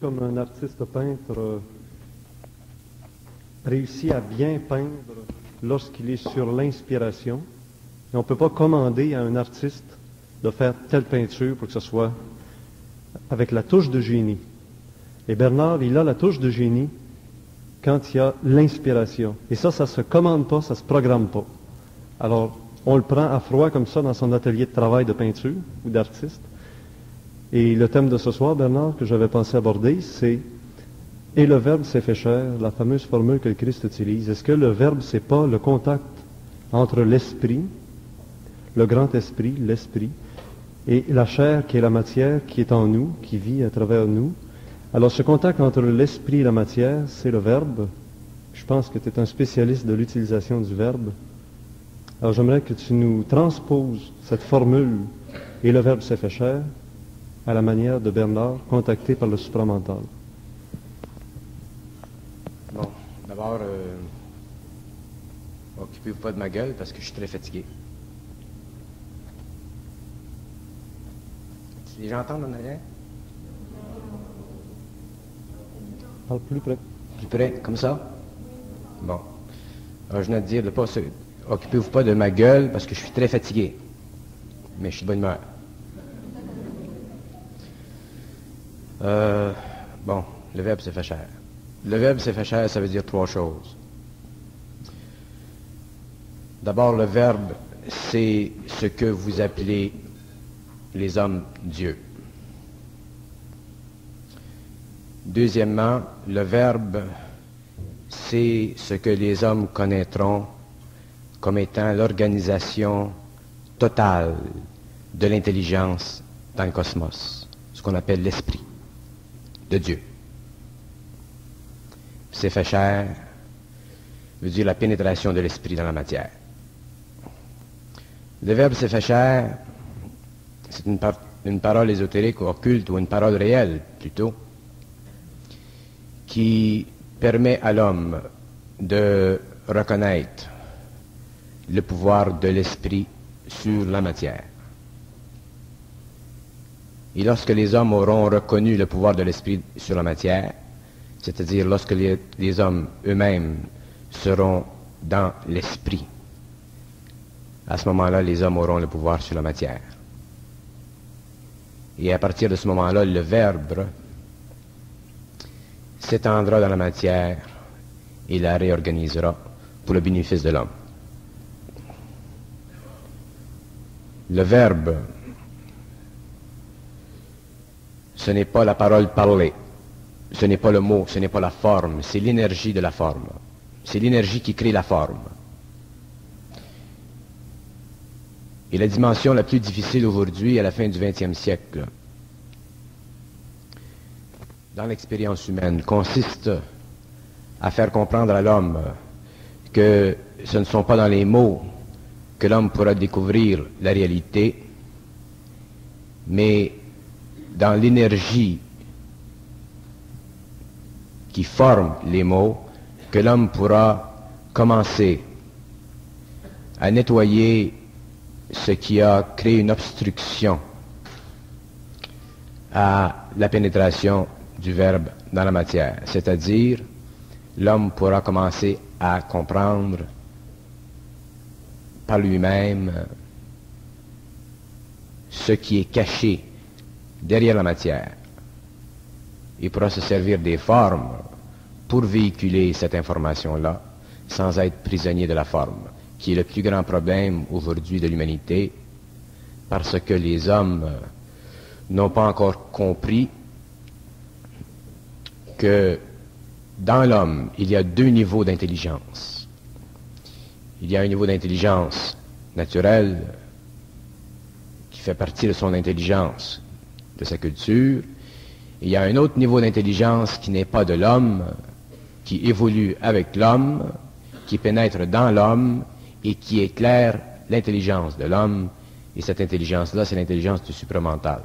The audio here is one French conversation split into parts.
comme un artiste peintre réussit à bien peindre lorsqu'il est sur l'inspiration. Et on ne peut pas commander à un artiste de faire telle peinture pour que ce soit avec la touche de génie. Et Bernard, il a la touche de génie quand il y a l'inspiration. Et ça ne se commande pas, ça ne se programme pas. Alors, on le prend à froid comme ça dans son atelier de travail de peinture ou d'artiste. Et le thème de ce soir, Bernard, que j'avais pensé aborder, c'est « Et le Verbe s'est fait chair », la fameuse formule que le Christ utilise. Est-ce que le Verbe, c'est pas le contact entre l'Esprit, le grand Esprit, l'Esprit, et la chair qui est la matière qui est en nous, qui vit à travers nous? Alors ce contact entre l'Esprit et la matière, c'est le Verbe. Je pense que tu es un spécialiste de l'utilisation du Verbe. Alors j'aimerais que tu nous transposes cette formule « Et le Verbe s'est fait chair » à la manière de Bernard, contacté par le supramental. Bon, d'abord, occupez-vous pas de ma gueule parce que je suis très fatigué. Les gens entendent en arrière? Parle plus près. Plus près, comme ça? Bon. Alors, je viens de dire, occupez-vous pas de ma gueule parce que je suis très fatigué. Mais je suis de bonne humeur. Bon, le Verbe s'est fait chair. Le Verbe s'est fait chair, ça veut dire trois choses. D'abord, le Verbe, c'est ce que vous appelez les hommes Dieu. Deuxièmement, le Verbe, c'est ce que les hommes connaîtront comme étant l'organisation totale de l'intelligence dans le cosmos, ce qu'on appelle l'esprit de Dieu. C'est fait chair veut dire la pénétration de l'esprit dans la matière. Le Verbe s'est fait chair, c'est une parole ésotérique ou occulte, ou une parole réelle plutôt, qui permet à l'homme de reconnaître le pouvoir de l'esprit sur la matière. Et lorsque les hommes auront reconnu le pouvoir de l'esprit sur la matière, c'est-à-dire lorsque les hommes eux-mêmes seront dans l'esprit, à ce moment-là, les hommes auront le pouvoir sur la matière. Et à partir de ce moment-là, le Verbe s'étendra dans la matière et la réorganisera pour le bénéfice de l'homme. Le Verbe, ce n'est pas la parole parlée, ce n'est pas le mot, ce n'est pas la forme, c'est l'énergie de la forme. C'est l'énergie qui crée la forme. Et la dimension la plus difficile aujourd'hui, à la fin du XXe siècle, dans l'expérience humaine, consiste à faire comprendre à l'homme que ce ne sont pas dans les mots que l'homme pourra découvrir la réalité, mais dans l'énergie qui forme les mots, que l'homme pourra commencer à nettoyer ce qui a créé une obstruction à la pénétration du Verbe dans la matière. C'est-à-dire, l'homme pourra commencer à comprendre par lui-même ce qui est caché derrière la matière. Il pourra se servir des formes pour véhiculer cette information-là sans être prisonnier de la forme, qui est le plus grand problème aujourd'hui de l'humanité, parce que les hommes n'ont pas encore compris que dans l'homme, il y a deux niveaux d'intelligence. Il y a un niveau d'intelligence naturelle qui fait partie de son intelligence, de sa culture. Il y a un autre niveau d'intelligence qui n'est pas de l'homme, qui évolue avec l'homme, qui pénètre dans l'homme et qui éclaire l'intelligence de l'homme. Et cette intelligence-là, c'est l'intelligence du supramental.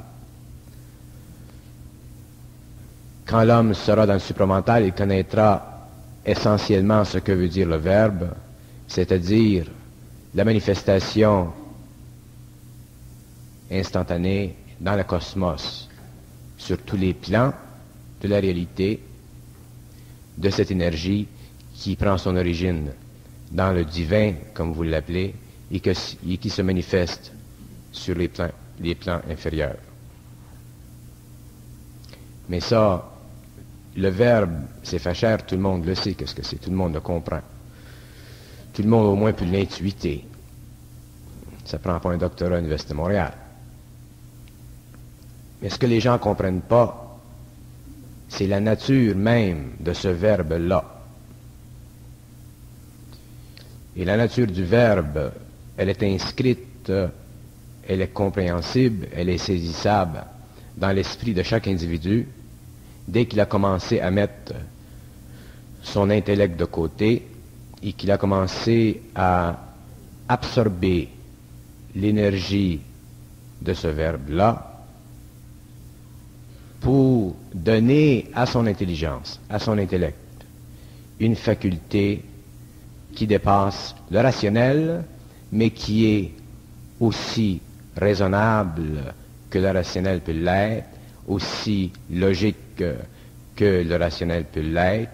Quand l'homme sera dans le supramental, il connaîtra essentiellement ce que veut dire le Verbe, c'est-à-dire la manifestation instantanée dans le cosmos, sur tous les plans, de la réalité, de cette énergie qui prend son origine dans le divin, comme vous l'appelez, et qui se manifeste sur les plans inférieurs. Mais ça, le verbe s'effachère, tout le monde le sait, qu'est-ce que c'est, tout le monde le comprend. Tout le monde au moins peut l'intuiter. Ça prend pas un doctorat à l'Université de Montréal. Mais ce que les gens ne comprennent pas, c'est la nature même de ce verbe-là. Et la nature du verbe, elle est inscrite, elle est compréhensible, elle est saisissable dans l'esprit de chaque individu dès qu'il a commencé à mettre son intellect de côté et qu'il a commencé à absorber l'énergie de ce verbe-là pour donner à son intelligence, à son intellect, une faculté qui dépasse le rationnel, mais qui est aussi raisonnable que le rationnel peut l'être, aussi logique que le rationnel peut l'être,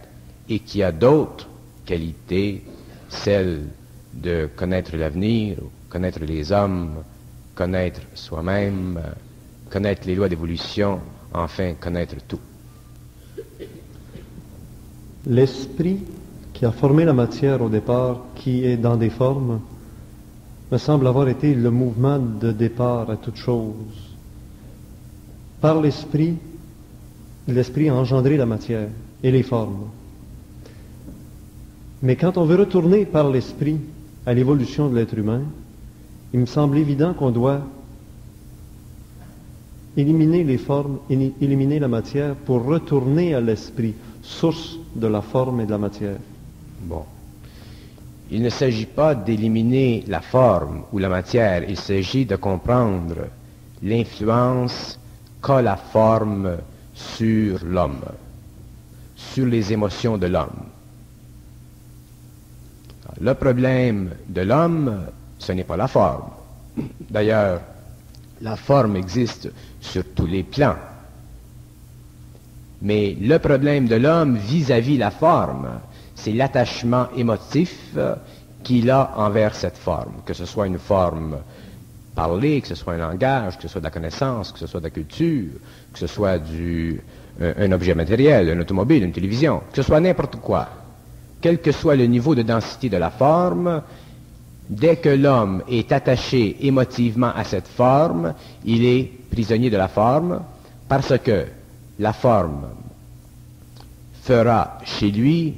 et qui a d'autres qualités, celles de connaître l'avenir, connaître les hommes, connaître soi-même, connaître les lois d'évolution, enfin connaître tout. L'esprit qui a formé la matière au départ, qui est dans des formes, me semble avoir été le mouvement de départ à toute chose. Par l'esprit a engendré la matière et les formes. Mais quand on veut retourner par l'esprit à l'évolution de l'être humain, il me semble évident qu'on doit éliminer les formes, éliminer la matière pour retourner à l'esprit, source de la forme et de la matière. Bon. Il ne s'agit pas d'éliminer la forme ou la matière, il s'agit de comprendre l'influence qu'a la forme sur l'homme, sur les émotions de l'homme. Le problème de l'homme, ce n'est pas la forme. D'ailleurs, la forme existe sur tous les plans. Mais le problème de l'homme vis-à-vis la forme, c'est l'attachement émotif qu'il a envers cette forme, que ce soit une forme parlée, que ce soit un langage, que ce soit de la connaissance, que ce soit de la culture, que ce soit un objet matériel, un automobile, une télévision, que ce soit n'importe quoi. Quel que soit le niveau de densité de la forme, dès que l'homme est attaché émotivement à cette forme, il est prisonnier de la forme, parce que la forme fera chez lui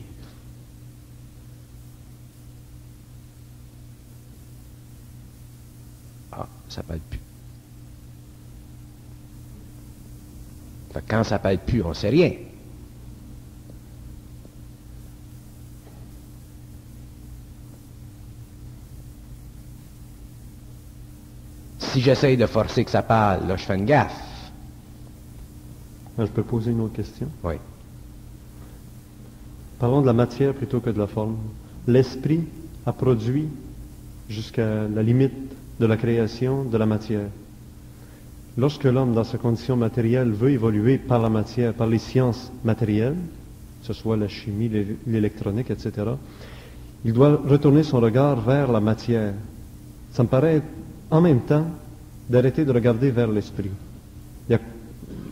ça parle plus. Quand ça parle plus, on ne sait rien. Si j'essaye de forcer que ça parle, là, je fais une gaffe. Je peux poser une autre question? Oui. Parlons de la matière plutôt que de la forme. L'esprit a produit jusqu'à la limite de la création de la matière. Lorsque l'homme, dans sa condition matérielle, veut évoluer par la matière, par les sciences matérielles, que ce soit la chimie, l'électronique, etc., il doit retourner son regard vers la matière. Ça me paraît en même temps d'arrêter de regarder vers l'esprit. Il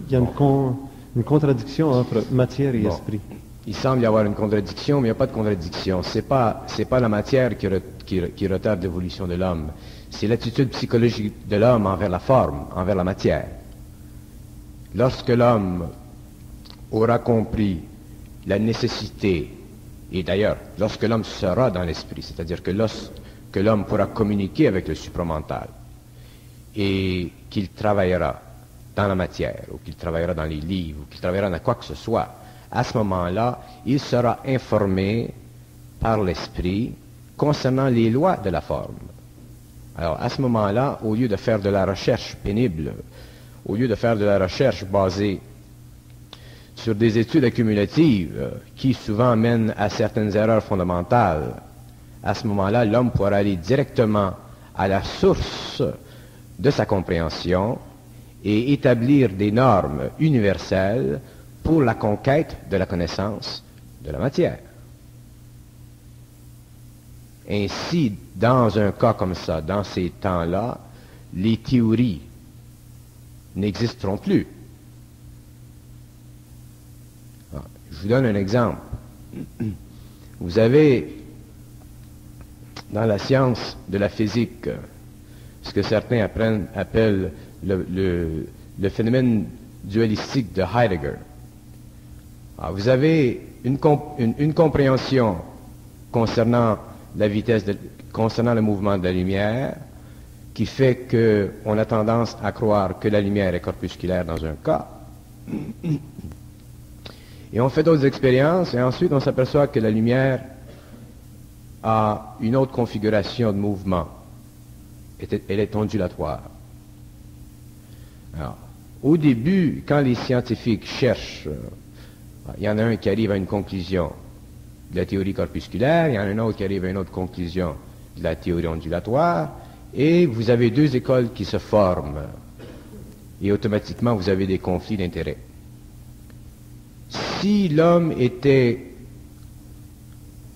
y a une contradiction entre matière et esprit. Il semble y avoir une contradiction, mais il n'y a pas de contradiction. C'est pas la matière qui retarde l'évolution de l'homme. C'est l'attitude psychologique de l'homme envers la forme, envers la matière. Lorsque l'homme aura compris la nécessité, et d'ailleurs, lorsque l'homme sera dans l'esprit, c'est-à-dire que lorsque l'homme pourra communiquer avec le supramental, et qu'il travaillera dans la matière, ou qu'il travaillera dans les livres, ou qu'il travaillera dans quoi que ce soit, à ce moment-là, il sera informé par l'esprit concernant les lois de la forme. Alors, à ce moment-là, au lieu de faire de la recherche pénible, au lieu de faire de la recherche basée sur des études accumulatives qui souvent mènent à certaines erreurs fondamentales, à ce moment-là, l'homme pourra aller directement à la source de sa compréhension et établir des normes universelles pour la conquête de la connaissance de la matière. Ainsi, dans un cas comme ça, dans ces temps-là, les théories n'existeront plus. Alors, je vous donne un exemple. Vous avez dans la science de la physique ce que certains appellent le phénomène dualistique de Heidegger. Alors, vous avez une compréhension concernant la vitesse, concernant le mouvement de la lumière, qui fait qu'on a tendance à croire que la lumière est corpusculaire dans un cas. Et on fait d'autres expériences, et ensuite on s'aperçoit que la lumière a une autre configuration de mouvement. Elle est ondulatoire. Alors, au début, quand les scientifiques cherchent, il y en a un qui arrive à une conclusion de la théorie corpusculaire, il y en a un autre qui arrive à une autre conclusion de la théorie ondulatoire, et vous avez deux écoles qui se forment, et automatiquement vous avez des conflits d'intérêts. Si l'homme était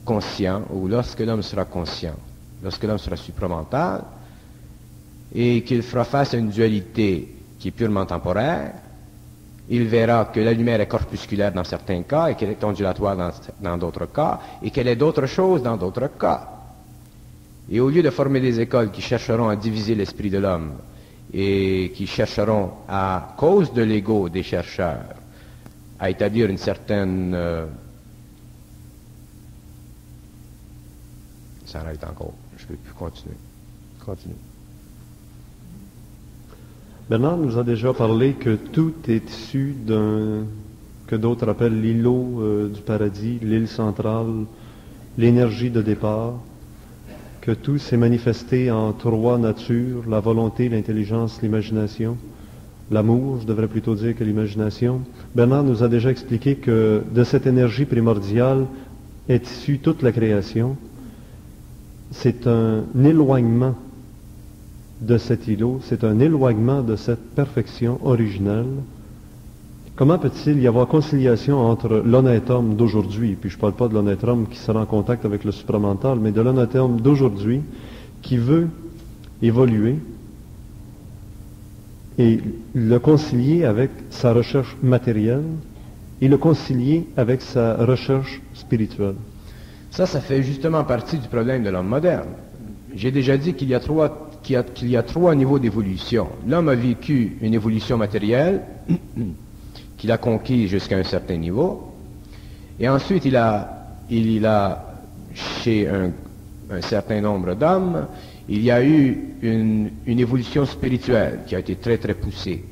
conscient, ou lorsque l'homme sera conscient, lorsque l'homme sera supramental, et qu'il fera face à une dualité qui est purement temporaire, il verra que la lumière est corpusculaire dans certains cas, et qu'elle est ondulatoire dans d'autres cas, et qu'elle est d'autres choses dans d'autres cas. Et au lieu de former des écoles qui chercheront à diviser l'esprit de l'homme, et qui chercheront, à cause de l'ego des chercheurs, à établir une certaine... Ça arrête encore, je ne peux plus continuer. Continue. Bernard nous a déjà parlé que tout est issu que d'autres appellent l'îlot du paradis, l'île centrale, l'énergie de départ, que tout s'est manifesté en trois natures, la volonté, l'intelligence, l'imagination. L'amour, je devrais plutôt dire que l'imagination. Bernard nous a déjà expliqué que de cette énergie primordiale est issue toute la création. C'est un éloignement de cet îlot, c'est un éloignement de cette perfection originelle. Comment peut-il y avoir conciliation entre l'honnête homme d'aujourd'hui, puis je ne parle pas de l'honnête homme qui sera en contact avec le supramental, mais de l'honnête homme d'aujourd'hui qui veut évoluer et le concilier avec sa recherche matérielle et le concilier avec sa recherche spirituelle? Ça fait justement partie du problème de l'homme moderne. J'ai déjà dit qu'il y a trois niveaux d'évolution. L'homme a vécu une évolution matérielle qu'il a conquise jusqu'à un certain niveau, et ensuite il a chez un certain nombre d'hommes, il y a eu une évolution spirituelle qui a été très très poussée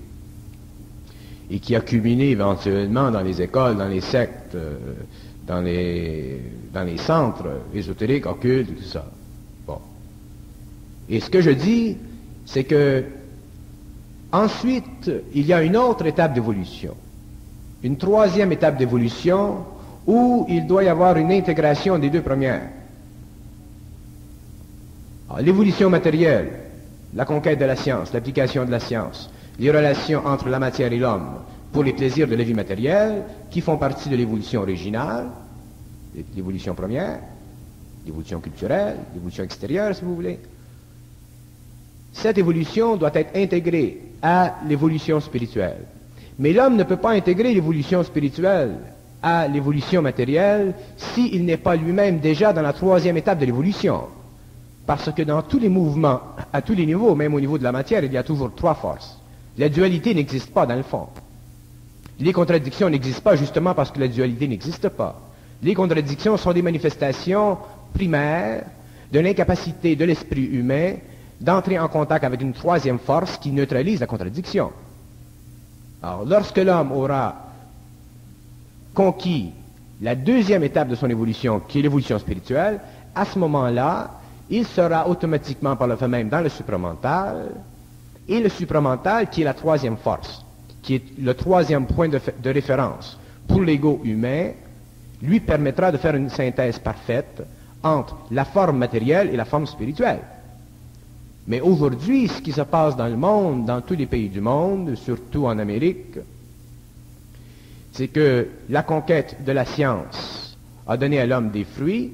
et qui a culminé éventuellement dans les écoles, dans les sectes, dans les centres ésotériques, occultes, tout ça. Bon. Et ce que je dis, c'est que ensuite, il y a une autre étape d'évolution, une troisième étape d'évolution où il doit y avoir une intégration des deux premières. L'évolution matérielle, la conquête de la science, l'application de la science, les relations entre la matière et l'homme pour les plaisirs de la vie matérielle, qui font partie de l'évolution originale, l'évolution première, l'évolution culturelle, l'évolution extérieure, si vous voulez. Cette évolution doit être intégrée à l'évolution spirituelle. Mais l'homme ne peut pas intégrer l'évolution spirituelle à l'évolution matérielle s'il n'est pas lui-même déjà dans la troisième étape de l'évolution. Parce que dans tous les mouvements, à tous les niveaux, même au niveau de la matière, il y a toujours trois forces. La dualité n'existe pas dans le fond. Les contradictions n'existent pas justement parce que la dualité n'existe pas. Les contradictions sont des manifestations primaires de l'incapacité de l'esprit humain d'entrer en contact avec une troisième force qui neutralise la contradiction. Alors, lorsque l'homme aura conquis la deuxième étape de son évolution, qui est l'évolution spirituelle, à ce moment-là, il sera automatiquement par le fait même dans le supramental, et le supramental qui est la troisième force, qui est le troisième point de référence pour l'ego humain, lui permettra de faire une synthèse parfaite entre la forme matérielle et la forme spirituelle. Mais aujourd'hui, ce qui se passe dans le monde, dans tous les pays du monde, surtout en Amérique, c'est que la conquête de la science a donné à l'homme des fruits,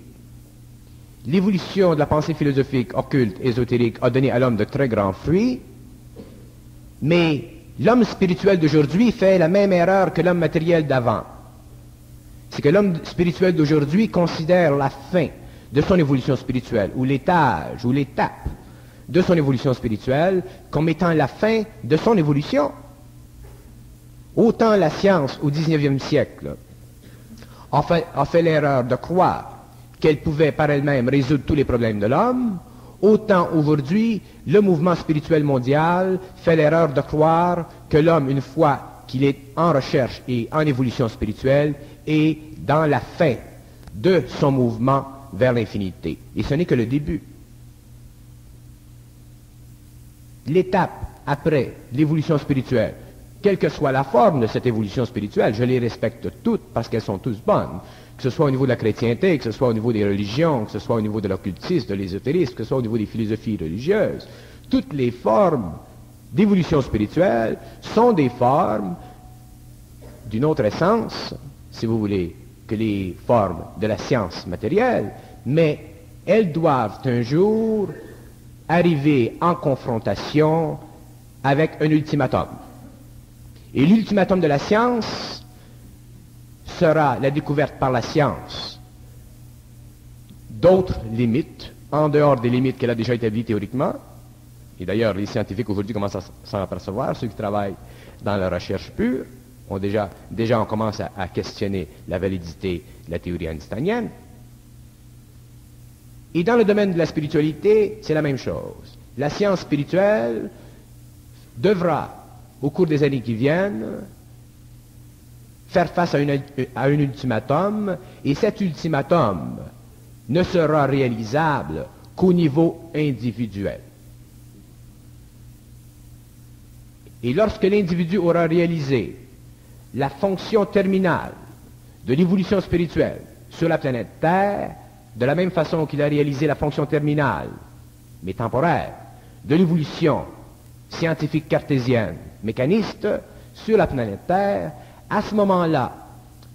l'évolution de la pensée philosophique, occulte, ésotérique a donné à l'homme de très grands fruits, mais l'homme spirituel d'aujourd'hui fait la même erreur que l'homme matériel d'avant. C'est que l'homme spirituel d'aujourd'hui considère la fin de son évolution spirituelle, ou l'étage, ou l'étape de son évolution spirituelle, comme étant la fin de son évolution. Autant la science au 19e siècle a fait l'erreur de croire qu'elle pouvait par elle-même résoudre tous les problèmes de l'homme, autant aujourd'hui le mouvement spirituel mondial fait l'erreur de croire que l'homme, une fois qu'il est en recherche et en évolution spirituelle, est dans la fin de son mouvement vers l'infinité. Et ce n'est que le début. L'étape après l'évolution spirituelle, quelle que soit la forme de cette évolution spirituelle, je les respecte toutes parce qu'elles sont toutes bonnes, que ce soit au niveau de la chrétienté, que ce soit au niveau des religions, que ce soit au niveau de l'occultisme, de l'ésotérisme, que ce soit au niveau des philosophies religieuses. Toutes les formes d'évolution spirituelle sont des formes d'une autre essence, si vous voulez, que les formes de la science matérielle, mais elles doivent un jour arriver en confrontation avec un ultimatum. Et l'ultimatum de la science sera la découverte par la science d'autres limites, en dehors des limites qu'elle a déjà établies théoriquement. Et d'ailleurs, les scientifiques aujourd'hui commencent à s'en apercevoir, ceux qui travaillent dans la recherche pure, on on commence à questionner la validité de la théorie einsteinienne. Et dans le domaine de la spiritualité, c'est la même chose. La science spirituelle devra, au cours des années qui viennent, faire face à un ultimatum, et cet ultimatum ne sera réalisable qu'au niveau individuel. Et lorsque l'individu aura réalisé la fonction terminale de l'évolution spirituelle sur la planète Terre, de la même façon qu'il a réalisé la fonction terminale, mais temporaire, de l'évolution scientifique cartésienne, mécaniste, sur la planète Terre, à ce moment-là,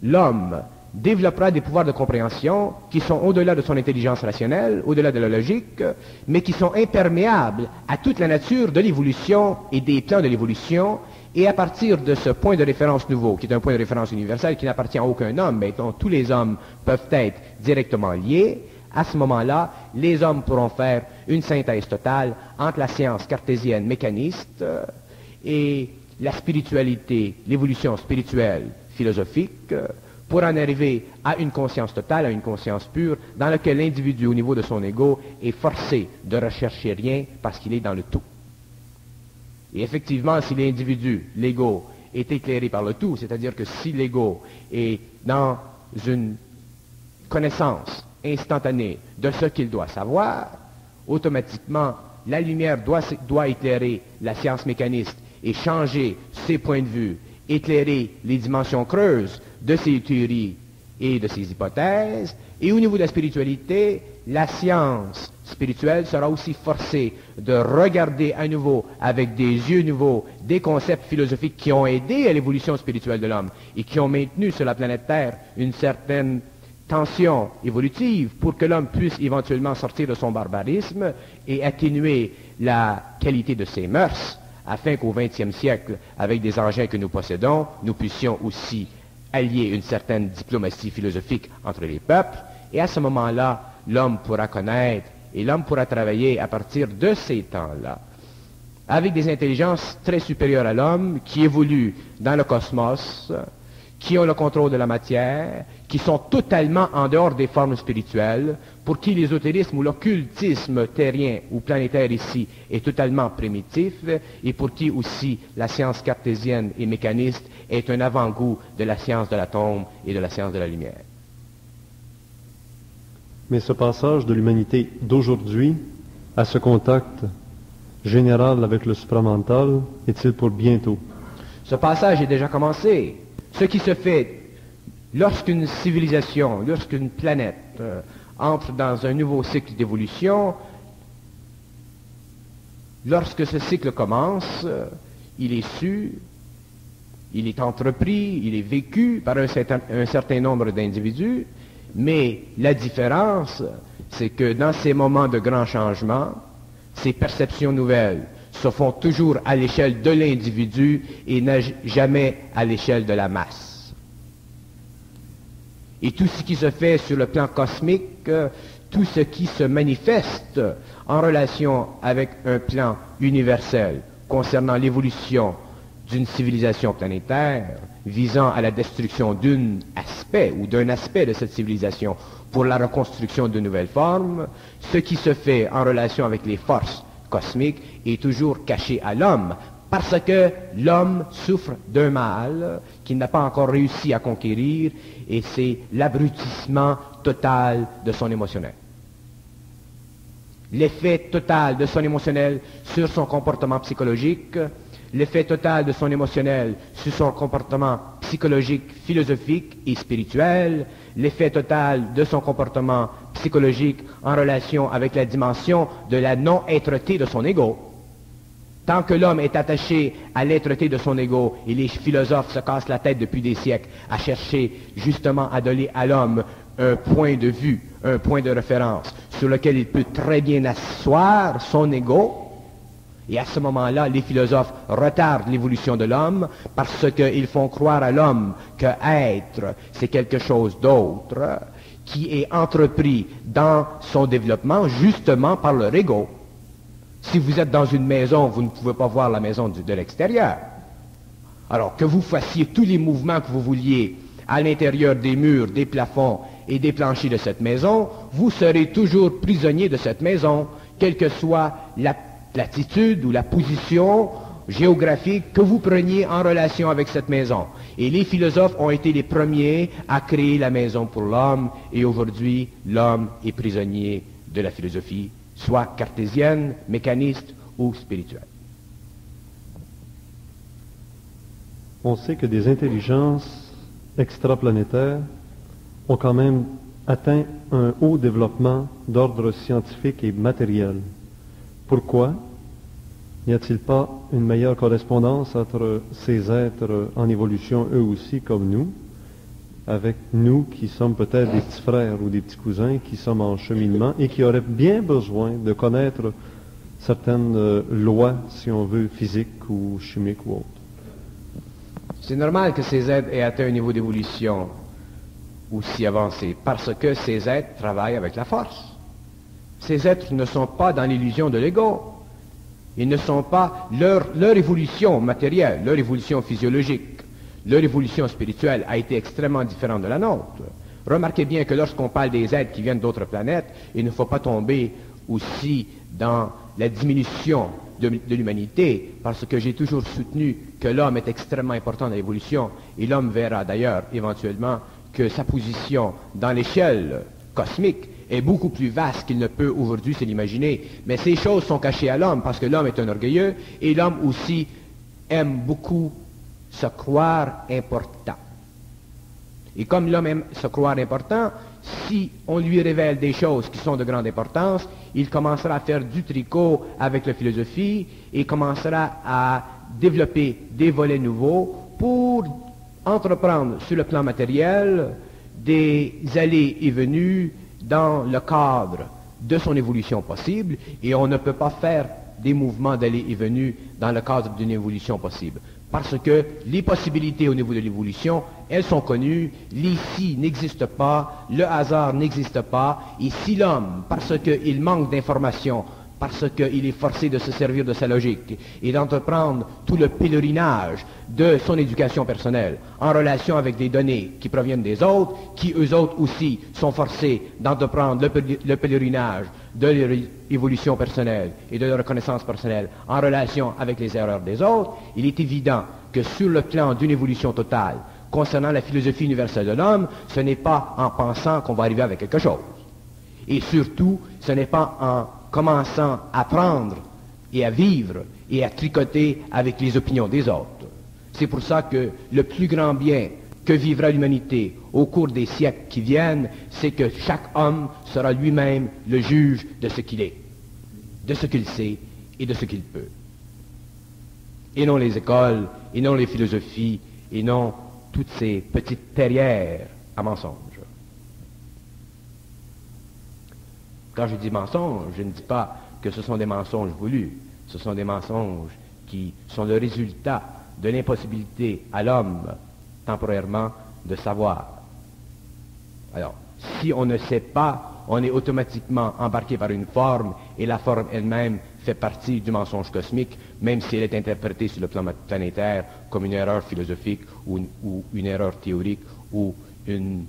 l'homme développera des pouvoirs de compréhension qui sont au-delà de son intelligence rationnelle, au-delà de la logique, mais qui sont imperméables à toute la nature de l'évolution et des plans de l'évolution. Et à partir de ce point de référence nouveau, qui est un point de référence universel qui n'appartient à aucun homme, mais dont tous les hommes peuvent être directement liés, à ce moment-là, les hommes pourront faire une synthèse totale entre la science cartésienne mécaniste et la spiritualité, l'évolution spirituelle philosophique, pour en arriver à une conscience totale, à une conscience pure, dans laquelle l'individu, au niveau de son ego, est forcé de rechercher rien parce qu'il est dans le tout. Et effectivement, si l'individu, l'ego, est éclairé par le tout, c'est-à-dire que si l'ego est dans une connaissance instantanée de ce qu'il doit savoir, automatiquement, la lumière doit éclairer la science mécaniste et changer ses points de vue, éclairer les dimensions creuses de ses théories et de ses hypothèses. Et au niveau de la spiritualité, la science spirituelle sera aussi forcée de regarder à nouveau, avec des yeux nouveaux, des concepts philosophiques qui ont aidé à l'évolution spirituelle de l'homme et qui ont maintenu sur la planète Terre une certaine tension évolutive pour que l'homme puisse éventuellement sortir de son barbarisme et atténuer la qualité de ses mœurs, afin qu'au XXe siècle, avec des engins que nous possédons, nous puissions aussi allier une certaine diplomatie philosophique entre les peuples, et à ce moment-là, l'homme pourra connaître et l'homme pourra travailler à partir de ces temps-là, avec des intelligences très supérieures à l'homme, qui évoluent dans le cosmos, qui ont le contrôle de la matière, qui sont totalement en dehors des formes spirituelles, pour qui l'ésotérisme ou l'occultisme terrien ou planétaire ici est totalement primitif, et pour qui aussi la science cartésienne et mécaniste est un avant-goût de la science de l'atome et de la science de la lumière. Mais ce passage de l'humanité d'aujourd'hui à ce contact général avec le supramental est-il pour bientôt? Ce passage est déjà commencé. Ce qui se fait lorsqu'une civilisation, lorsqu'une planète entre dans un nouveau cycle d'évolution, lorsque ce cycle commence, il est su il est entrepris, il est vécu par un certain nombre d'individus, mais la différence, c'est que dans ces moments de grands changements, ces perceptions nouvelles se font toujours à l'échelle de l'individu et jamais à l'échelle de la masse. Et tout ce qui se fait sur le plan cosmique, tout ce qui se manifeste en relation avec un plan universel concernant l'évolution d'une civilisation planétaire, visant à la destruction d'un aspect de cette civilisation pour la reconstruction de nouvelles formes, ce qui se fait en relation avec les forces cosmiques est toujours caché à l'homme, parce que l'homme souffre d'un mal qu'il n'a pas encore réussi à conquérir, et c'est l'abrutissement total de son émotionnel. L'effet total de son émotionnel sur son comportement psychologique, l'effet total de son émotionnel sur son comportement psychologique, philosophique et spirituel, l'effet total de son comportement psychologique en relation avec la dimension de la non-êtreté de son ego. Tant que l'homme est attaché à l'êtreté de son ego, et les philosophes se cassent la tête depuis des siècles à chercher justement à donner à l'homme un point de vue, un point de référence sur lequel il peut très bien asseoir son ego. Et à ce moment-là, les philosophes retardent l'évolution de l'homme parce qu'ils font croire à l'homme que être, c'est quelque chose d'autre qui est entrepris dans son développement justement par leur ego. Si vous êtes dans une maison, vous ne pouvez pas voir la maison de l'extérieur. Alors que vous fassiez tous les mouvements que vous vouliez à l'intérieur des murs, des plafonds et des planchers de cette maison, vous serez toujours prisonnier de cette maison, quelle que soit l'attitude ou la position géographique que vous preniez en relation avec cette maison. Et les philosophes ont été les premiers à créer la maison pour l'homme, et aujourd'hui, l'homme est prisonnier de la philosophie, soit cartésienne, mécaniste ou spirituelle. On sait que des intelligences extraplanétaires ont quand même atteint un haut développement d'ordre scientifique et matériel. Pourquoi n'y a-t-il pas une meilleure correspondance entre ces êtres en évolution, eux aussi, comme nous, avec nous qui sommes peut-être des petits frères ou des petits cousins, qui sommes en cheminement et qui auraient bien besoin de connaître certaines lois, si on veut, physiques ou chimiques ou autres? C'est normal que ces êtres aient atteint un niveau d'évolution aussi avancé, parce que ces êtres travaillent avec la force. Ces êtres ne sont pas dans l'illusion de l'ego. Ils ne sont pas leur évolution matérielle, leur évolution physiologique, leur évolution spirituelle a été extrêmement différente de la nôtre. Remarquez bien que lorsqu'on parle des êtres qui viennent d'autres planètes, il ne faut pas tomber aussi dans la diminution de l'humanité, parce que j'ai toujours soutenu que l'homme est extrêmement important dans l'évolution, et l'homme verra d'ailleurs éventuellement que sa position dans l'échelle cosmique est beaucoup plus vaste qu'il ne peut aujourd'hui se l'imaginer. Mais ces choses sont cachées à l'homme parce que l'homme est un orgueilleux et l'homme aussi aime beaucoup se croire important. Et comme l'homme aime se croire important, si on lui révèle des choses qui sont de grande importance, il commencera à faire du tricot avec la philosophie et commencera à développer des volets nouveaux pour entreprendre sur le plan matériel des allées et venues dans le cadre de son évolution possible, et on ne peut pas faire des mouvements d'aller et venue dans le cadre d'une évolution possible. Parce que les possibilités au niveau de l'évolution, elles sont connues, les si n'existent pas, le hasard n'existe pas, et si l'homme, parce qu'il manque d'informations, parce qu'il est forcé de se servir de sa logique et d'entreprendre tout le pèlerinage de son éducation personnelle en relation avec des données qui proviennent des autres, qui eux autres aussi sont forcés d'entreprendre le pèlerinage de leur évolution personnelle et de leur reconnaissance personnelle en relation avec les erreurs des autres, il est évident que sur le plan d'une évolution totale concernant la philosophie universelle de l'homme, ce n'est pas en pensant qu'on va arriver avec quelque chose. Et surtout, ce n'est pas en commençant à prendre et à vivre et à tricoter avec les opinions des autres. C'est pour ça que le plus grand bien que vivra l'humanité au cours des siècles qui viennent, c'est que chaque homme sera lui-même le juge de ce qu'il est, de ce qu'il sait et de ce qu'il peut. Et non les écoles, et non les philosophies, et non toutes ces petites terrières à mensonges. Quand je dis mensonges, je ne dis pas que ce sont des mensonges voulus. Ce sont des mensonges qui sont le résultat de l'impossibilité à l'homme, temporairement, de savoir. Alors, si on ne sait pas, on est automatiquement embarqué par une forme, et la forme elle-même fait partie du mensonge cosmique, même si elle est interprétée sur le plan planétaire comme une erreur philosophique ou une erreur théorique ou une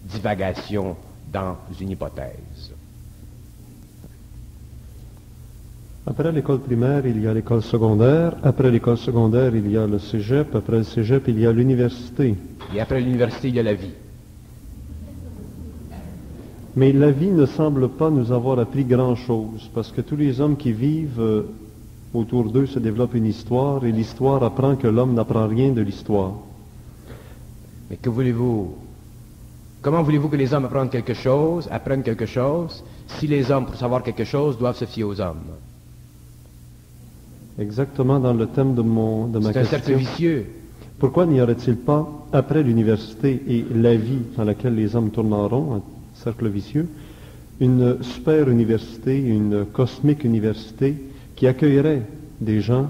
divagation dans une hypothèse. Après l'école primaire, il y a l'école secondaire. Après l'école secondaire, il y a le cégep. Après le cégep, il y a l'université. Et après l'université, il y a la vie. Mais la vie ne semble pas nous avoir appris grand-chose, parce que tous les hommes qui vivent autour d'eux se développent une histoire, et l'histoire apprend que l'homme n'apprend rien de l'histoire. Mais que voulez-vous? Comment voulez-vous que les hommes apprennent quelque chose, si les hommes, pour savoir quelque chose, doivent se fier aux hommes? Exactement dans le thème de ma question. C'est un cercle vicieux. Pourquoi n'y aurait-il pas, après l'université et la vie dans laquelle les hommes tournent en rond, un cercle vicieux, une super université, une cosmique université qui accueillerait des gens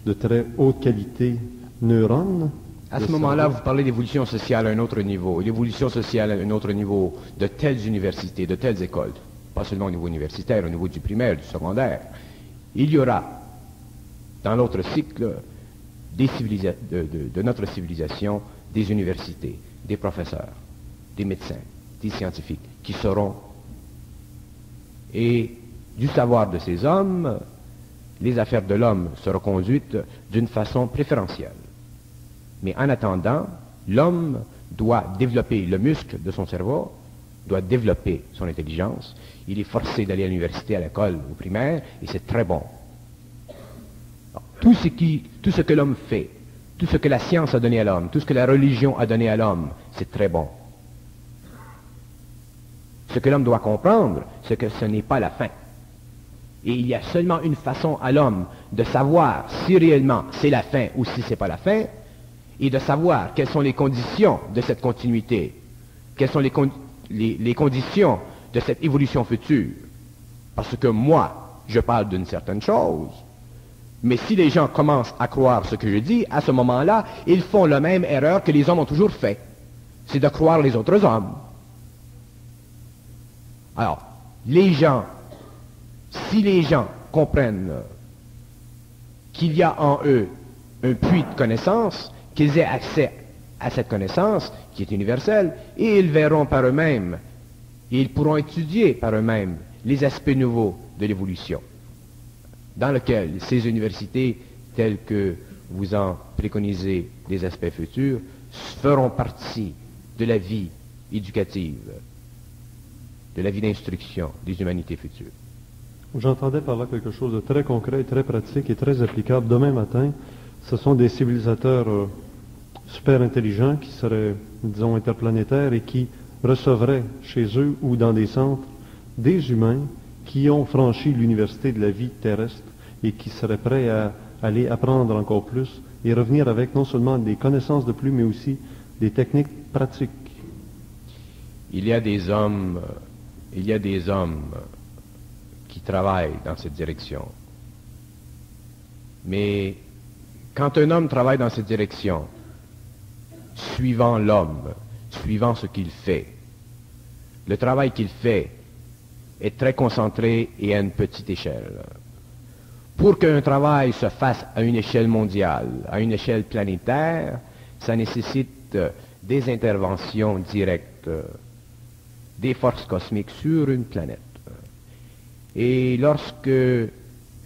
de très haute qualité, neurones? À ce moment-là, vous parlez d'évolution sociale à un autre niveau. L'évolution sociale à un autre niveau de telles universités, de telles écoles, pas seulement au niveau universitaire, au niveau du primaire, du secondaire. Il y aura, dans l'autre cycle de notre civilisation, des universités, des professeurs, des médecins, des scientifiques, qui seront, et du savoir de ces hommes, les affaires de l'homme seront conduites d'une façon préférentielle. Mais en attendant, l'homme doit développer le muscle de son cerveau, doit développer son intelligence. Il est forcé d'aller à l'université, à l'école, au primaire, et c'est très bon. Alors, tout ce que l'homme fait, tout ce que la science a donné à l'homme, tout ce que la religion a donné à l'homme, c'est très bon. Ce que l'homme doit comprendre, c'est que ce n'est pas la fin. Et il y a seulement une façon à l'homme de savoir si réellement c'est la fin ou si c'est pas la fin, et de savoir quelles sont les conditions de cette continuité, quelles sont les conditions de cette évolution future. Parce que moi, je parle d'une certaine chose, mais si les gens commencent à croire ce que je dis, à ce moment-là, ils font la même erreur que les hommes ont toujours fait. C'est de croire les autres hommes. Alors, si les gens comprennent qu'il y a en eux un puits de connaissance, qu'ils aient accès à cette connaissance qui est universelle, et ils verront par eux-mêmes, et ils pourront étudier par eux-mêmes les aspects nouveaux de l'évolution, dans lequel ces universités, telles que vous en préconisez les aspects futurs, feront partie de la vie éducative, de la vie d'instruction des humanités futures. J'entendais par là quelque chose de très concret, très pratique et très applicable. Demain matin, ce sont des civilisateurs super intelligents qui seraient, disons, interplanétaires et qui recevraient chez eux ou dans des centres des humains qui ont franchi l'université de la vie terrestre et qui seraient prêts à aller apprendre encore plus et revenir avec non seulement des connaissances de plus, mais aussi des techniques pratiques. Il y a des hommes qui travaillent dans cette direction. Mais quand un homme travaille dans cette direction, suivant l'homme, suivant ce qu'il fait, le travail qu'il fait est très concentré et à une petite échelle. Pour qu'un travail se fasse à une échelle mondiale, à une échelle planétaire, ça nécessite des interventions directes des forces cosmiques sur une planète. Et lorsque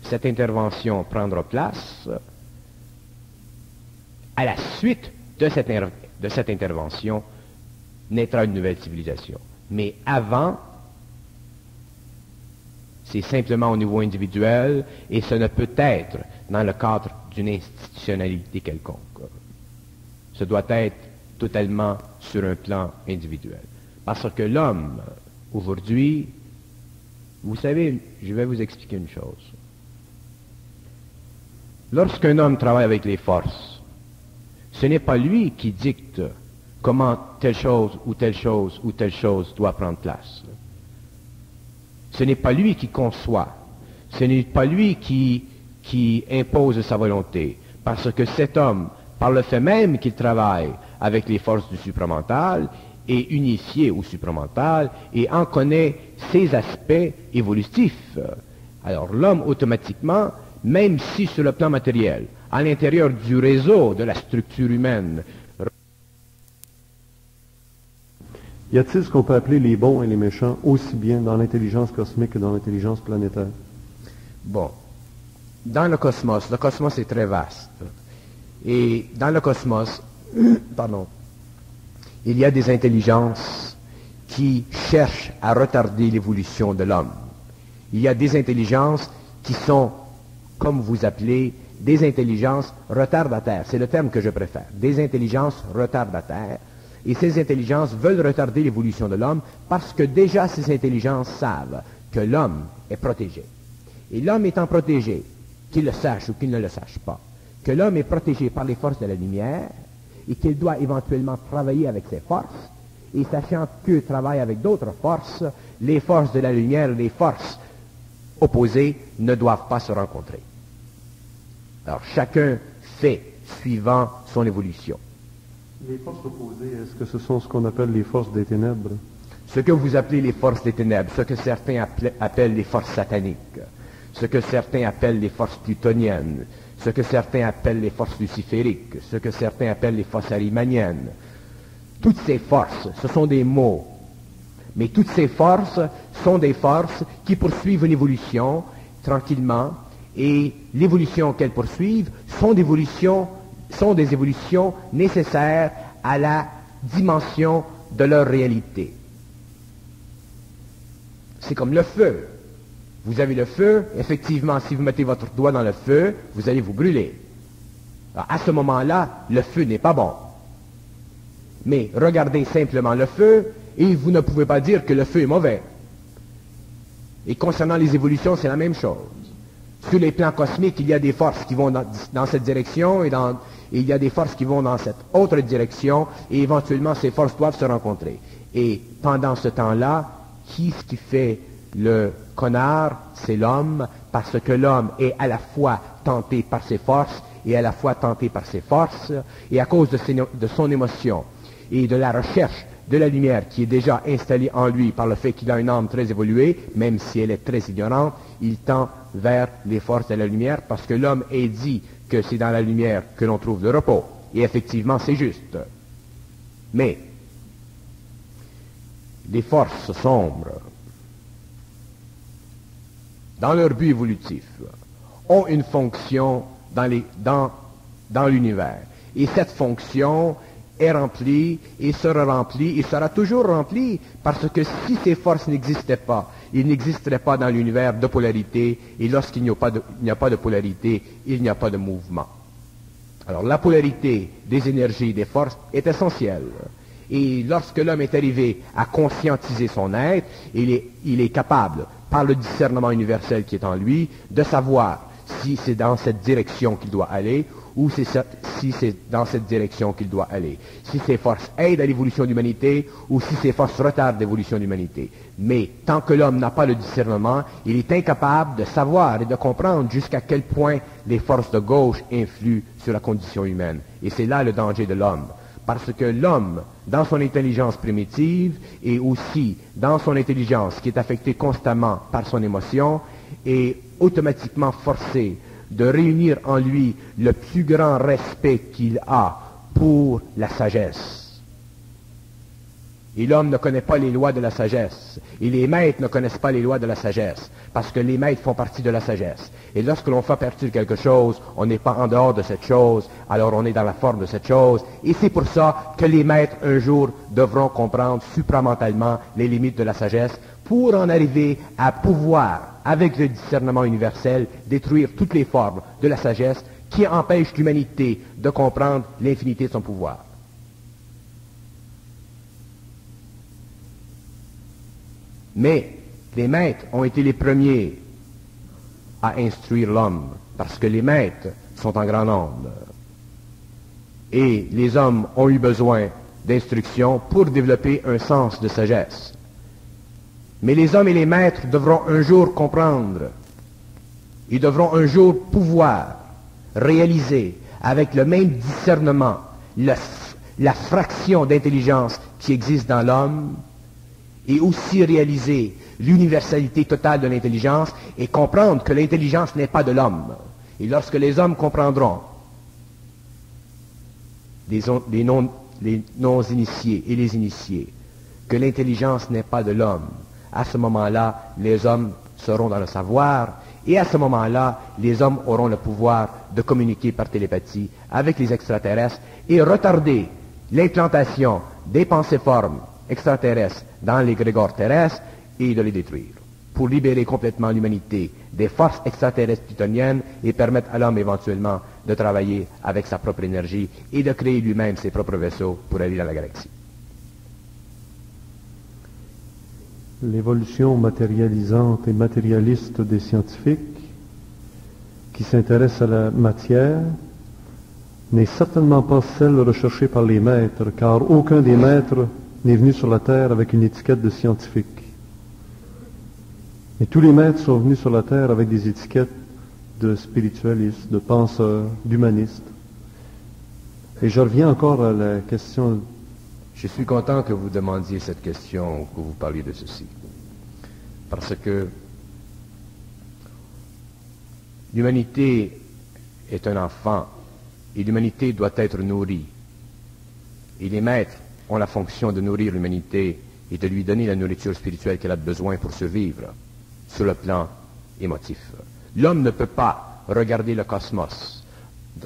cette intervention prendra place, à la suite de cette intervention, naîtra une nouvelle civilisation. Mais avant, c'est simplement au niveau individuel, et ce ne peut être dans le cadre d'une institutionnalité quelconque. Ce doit être totalement sur un plan individuel. Parce que l'homme, aujourd'hui, vous savez, je vais vous expliquer une chose. Lorsqu'un homme travaille avec les forces, Ce n'est pas lui qui dicte comment telle chose ou telle chose ou telle chose doit prendre place. Ce n'est pas lui qui conçoit. Ce n'est pas lui qui impose sa volonté. Parce que cet homme, par le fait même qu'il travaille avec les forces du supramental, est unifié au supramental et en connaît ses aspects évolutifs. Alors l'homme, automatiquement, même si sur le plan matériel, à l'intérieur du réseau de la structure humaine, y a-t-il ce qu'on peut appeler les bons et les méchants aussi bien dans l'intelligence cosmique que dans l'intelligence planétaire? Bon, dans le cosmos est très vaste. Et dans le cosmos, pardon, il y a des intelligences qui cherchent à retarder l'évolution de l'homme. Il y a des intelligences qui sont, comme vous appelez, des intelligences retardataires. C'est le terme que je préfère. Des intelligences retardataires. Et ces intelligences veulent retarder l'évolution de l'homme parce que déjà ces intelligences savent que l'homme est protégé. Et l'homme étant protégé, qu'il le sache ou qu'il ne le sache pas, que l'homme est protégé par les forces de la lumière et qu'il doit éventuellement travailler avec ces forces, et sachant qu'eux travaillent avec d'autres forces, les forces de la lumière et les forces opposées ne doivent pas se rencontrer. Alors chacun fait suivant son évolution. Les forces opposées, est-ce que ce sont ce qu'on appelle les forces des ténèbres? Ce que vous appelez les forces des ténèbres, ce que certains appellent les forces sataniques, ce que certains appellent les forces plutoniennes, ce que certains appellent les forces lucifériques, ce que certains appellent les forces arimaniennes. Toutes ces forces, ce sont des mots. Mais toutes ces forces sont des forces qui poursuivent une évolution tranquillement, et l'évolution qu'elles poursuivent sont des évolutions nécessaires à la dimension de leur réalité. C'est comme le feu. Vous avez le feu, effectivement, si vous mettez votre doigt dans le feu, vous allez vous brûler. Alors, à ce moment-là, le feu n'est pas bon. Mais regardez simplement le feu, et vous ne pouvez pas dire que le feu est mauvais. Et concernant les évolutions, c'est la même chose. Sur les plans cosmiques, il y a des forces qui vont dans cette direction, et il y a des forces qui vont dans cette autre direction, et éventuellement ces forces doivent se rencontrer. Et pendant ce temps-là, qui fait le connard? C'est l'homme, parce que l'homme est à la fois tenté par ses forces et à la fois tenté par ses forces, et à cause de son émotion et de la recherche de la lumière qui est déjà installée en lui par le fait qu'il a une âme très évoluée, même si elle est très ignorante, il tend vers les forces de la lumière, parce que l'homme est dit que c'est dans la lumière que l'on trouve le repos. Et effectivement, c'est juste. Mais les forces sombres, dans leur but évolutif, ont une fonction dans l'univers. Et cette fonction est remplie et sera remplie et sera toujours remplie, parce que si ces forces n'existaient pas, il n'existerait pas dans l'univers de polarité, et lorsqu'il n'y a pas de polarité, il n'y a pas de mouvement. Alors la polarité des énergies, des forces est essentielle. Et lorsque l'homme est arrivé à conscientiser son être, il est capable, par le discernement universel qui est en lui, de savoir si c'est dans cette direction qu'il doit aller, ou si c'est dans cette direction qu'il doit aller. Si ces forces aident à l'évolution de l'humanité, ou si ces forces retardent l'évolution de l'humanité. Mais tant que l'homme n'a pas le discernement, il est incapable de savoir et de comprendre jusqu'à quel point les forces de gauche influent sur la condition humaine. Et c'est là le danger de l'homme. Parce que l'homme, dans son intelligence primitive, et aussi dans son intelligence qui est affectée constamment par son émotion, est automatiquement forcé de réunir en lui le plus grand respect qu'il a pour la sagesse. Et l'homme ne connaît pas les lois de la sagesse. Et les maîtres ne connaissent pas les lois de la sagesse, parce que les maîtres font partie de la sagesse. Et lorsque l'on fait partie de quelque chose, on n'est pas en dehors de cette chose, alors on est dans la forme de cette chose. Et c'est pour ça que les maîtres, un jour, devront comprendre supramentalement les limites de la sagesse, pour en arriver à pouvoir, avec le discernement universel, détruire toutes les formes de la sagesse qui empêchent l'humanité de comprendre l'infinité de son pouvoir. Mais les maîtres ont été les premiers à instruire l'homme, parce que les maîtres sont en grand nombre. Et les hommes ont eu besoin d'instruction pour développer un sens de sagesse. Mais les hommes et les maîtres devront un jour comprendre. Ils devront un jour pouvoir réaliser avec le même discernement la fraction d'intelligence qui existe dans l'homme et aussi réaliser l'universalité totale de l'intelligence et comprendre que l'intelligence n'est pas de l'homme. Et lorsque les hommes comprendront, les non-initiés et les initiés, que l'intelligence n'est pas de l'homme, à ce moment-là, les hommes seront dans le savoir, et à ce moment-là, les hommes auront le pouvoir de communiquer par télépathie avec les extraterrestres et retarder l'implantation des pensées-formes extraterrestres dans les grégores terrestres et de les détruire, pour libérer complètement l'humanité des forces extraterrestres plutoniennes et permettre à l'homme éventuellement de travailler avec sa propre énergie et de créer lui-même ses propres vaisseaux pour aller dans la galaxie. L'évolution matérialisante et matérialiste des scientifiques qui s'intéressent à la matière n'est certainement pas celle recherchée par les maîtres, car aucun des maîtres n'est venu sur la Terre avec une étiquette de scientifique. Et tous les maîtres sont venus sur la Terre avec des étiquettes de spiritualistes, de penseurs, d'humanistes. Et je reviens encore à la question. Je suis content que vous demandiez cette question, que vous parliez de ceci. Parce que l'humanité est un enfant et l'humanité doit être nourrie. Et les maîtres ont la fonction de nourrir l'humanité et de lui donner la nourriture spirituelle qu'elle a besoin pour survivre sur le plan émotif. L'homme ne peut pas regarder le cosmos.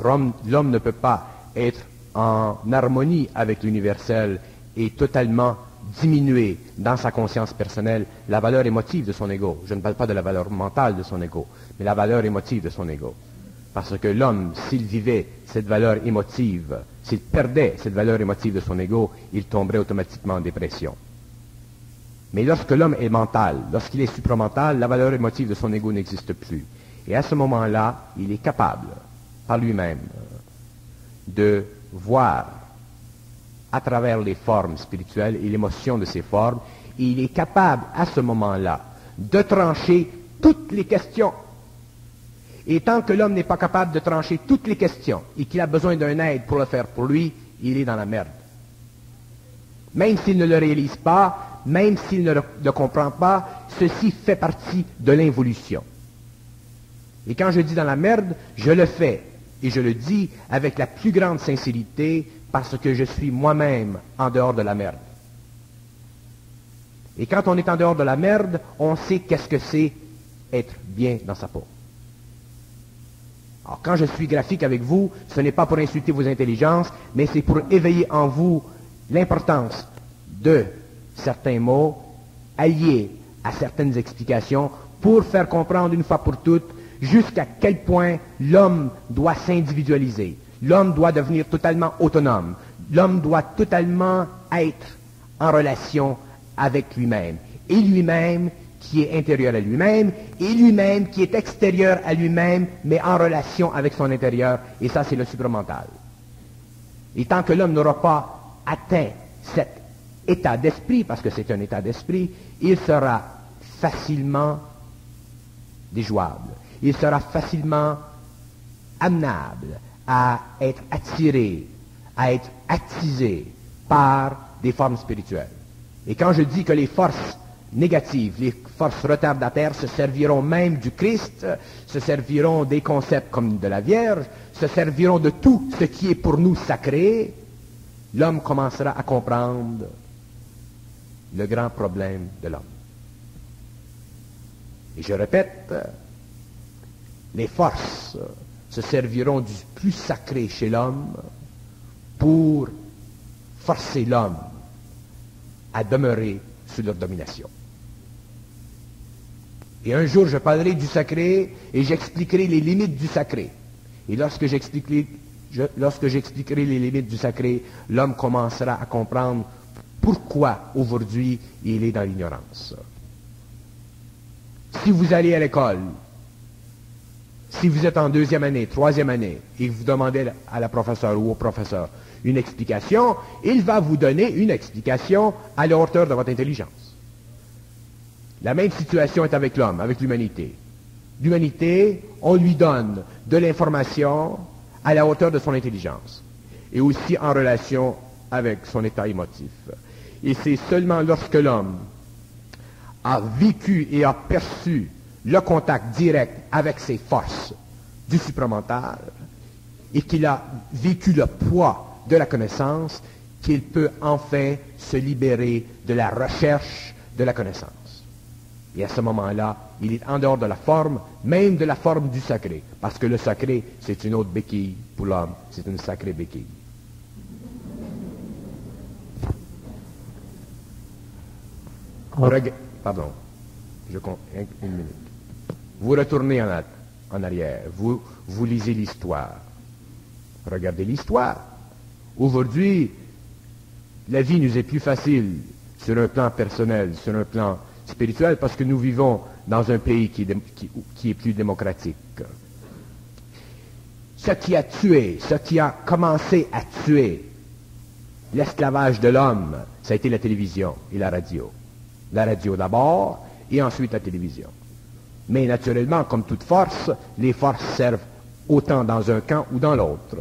L'homme ne peut pas être en harmonie avec l'universel et totalement diminuer dans sa conscience personnelle la valeur émotive de son ego. Je ne parle pas de la valeur mentale de son ego, mais la valeur émotive de son ego. Parce que l'homme, s'il vivait cette valeur émotive, s'il perdait cette valeur émotive de son ego, il tomberait automatiquement en dépression. Mais lorsque l'homme est mental, lorsqu'il est supramental, la valeur émotive de son ego n'existe plus. Et à ce moment-là, il est capable, par lui-même, de voir à travers les formes spirituelles et l'émotion de ces formes, et il est capable, à ce moment-là, de trancher toutes les questions. Et tant que l'homme n'est pas capable de trancher toutes les questions et qu'il a besoin d'un aide pour le faire pour lui, il est dans la merde. Même s'il ne le réalise pas, même s'il ne le comprend pas, ceci fait partie de l'involution. Et quand je dis dans la merde, je le fais. Et je le dis avec la plus grande sincérité parce que je suis moi-même en dehors de la merde. Et quand on est en dehors de la merde, on sait qu'est-ce que c'est être bien dans sa peau. Alors quand je suis graphique avec vous, ce n'est pas pour insulter vos intelligences, mais c'est pour éveiller en vous l'importance de certains mots alliés à certaines explications pour faire comprendre une fois pour toutes jusqu'à quel point l'homme doit s'individualiser. L'homme doit devenir totalement autonome. L'homme doit totalement être en relation avec lui-même. Et lui-même qui est intérieur à lui-même, et lui-même qui est extérieur à lui-même, mais en relation avec son intérieur. Et ça, c'est le supramental. Et tant que l'homme n'aura pas atteint cet état d'esprit, parce que c'est un état d'esprit, il sera facilement déjouable. Il sera facilement amenable à être attiré, à être attisé par des formes spirituelles. Et quand je dis que les forces négatives, les forces retardataires se serviront même du Christ, se serviront des concepts comme de la Vierge, se serviront de tout ce qui est pour nous sacré, l'homme commencera à comprendre le grand problème de l'homme. Et je répète, les forces se serviront du plus sacré chez l'homme pour forcer l'homme à demeurer sous leur domination. Et un jour, je parlerai du sacré et j'expliquerai les limites du sacré. Et lorsque j'expliquerai les limites du sacré, l'homme commencera à comprendre pourquoi aujourd'hui il est dans l'ignorance. Si vous allez à l'école, Si vous êtes en 2e année, 3e année, et vous demandez à la professeure ou au professeur une explication, il va vous donner une explication à la hauteur de votre intelligence. La même situation est avec l'homme, avec l'humanité. L'humanité, on lui donne de l'information à la hauteur de son intelligence, et aussi en relation avec son état émotif. Et c'est seulement lorsque l'homme a vécu et a perçu le contact direct avec ses forces du supramental et qu'il a vécu le poids de la connaissance qu'il peut enfin se libérer de la recherche de la connaissance. Et à ce moment-là, il est en dehors de la forme, même de la forme du sacré, parce que le sacré, c'est une autre béquille pour l'homme, c'est une sacrée béquille. Pardon, une minute. Vous retournez en arrière, vous lisez l'histoire. Regardez l'histoire. Aujourd'hui, la vie nous est plus facile sur un plan personnel, sur un plan spirituel, parce que nous vivons dans un pays qui est plus démocratique. Ce qui a tué, ce qui a commencé à tuer l'esclavage de l'homme, ça a été la télévision et la radio. La radio d'abord, et ensuite la télévision. Mais naturellement, comme toute force, les forces servent autant dans un camp ou dans l'autre.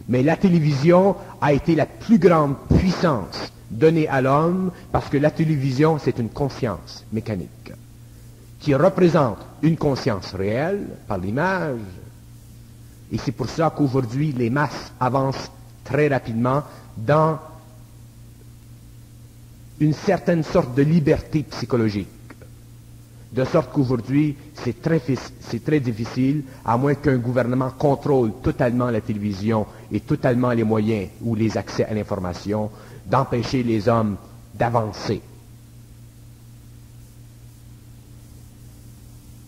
Mais la télévision a été la plus grande puissance donnée à l'homme, parce que la télévision, c'est une conscience mécanique, qui représente une conscience réelle par l'image. Et c'est pour ça qu'aujourd'hui, les masses avancent très rapidement dans une certaine sorte de liberté psychologique. De sorte qu'aujourd'hui, c'est très difficile, à moins qu'un gouvernement contrôle totalement la télévision et totalement les moyens ou les accès à l'information, d'empêcher les hommes d'avancer.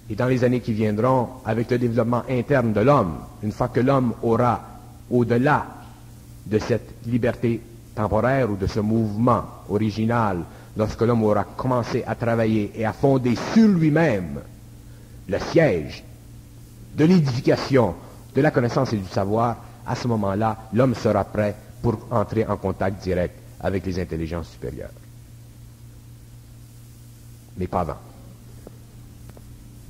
Et dans les années qui viendront, avec le développement interne de l'homme, une fois que l'homme aura, au-delà de cette liberté temporaire ou de ce mouvement original, lorsque l'homme aura commencé à travailler et à fonder sur lui-même le siège de l'édification, de la connaissance et du savoir, à ce moment-là, l'homme sera prêt pour entrer en contact direct avec les intelligences supérieures. Mais pas avant.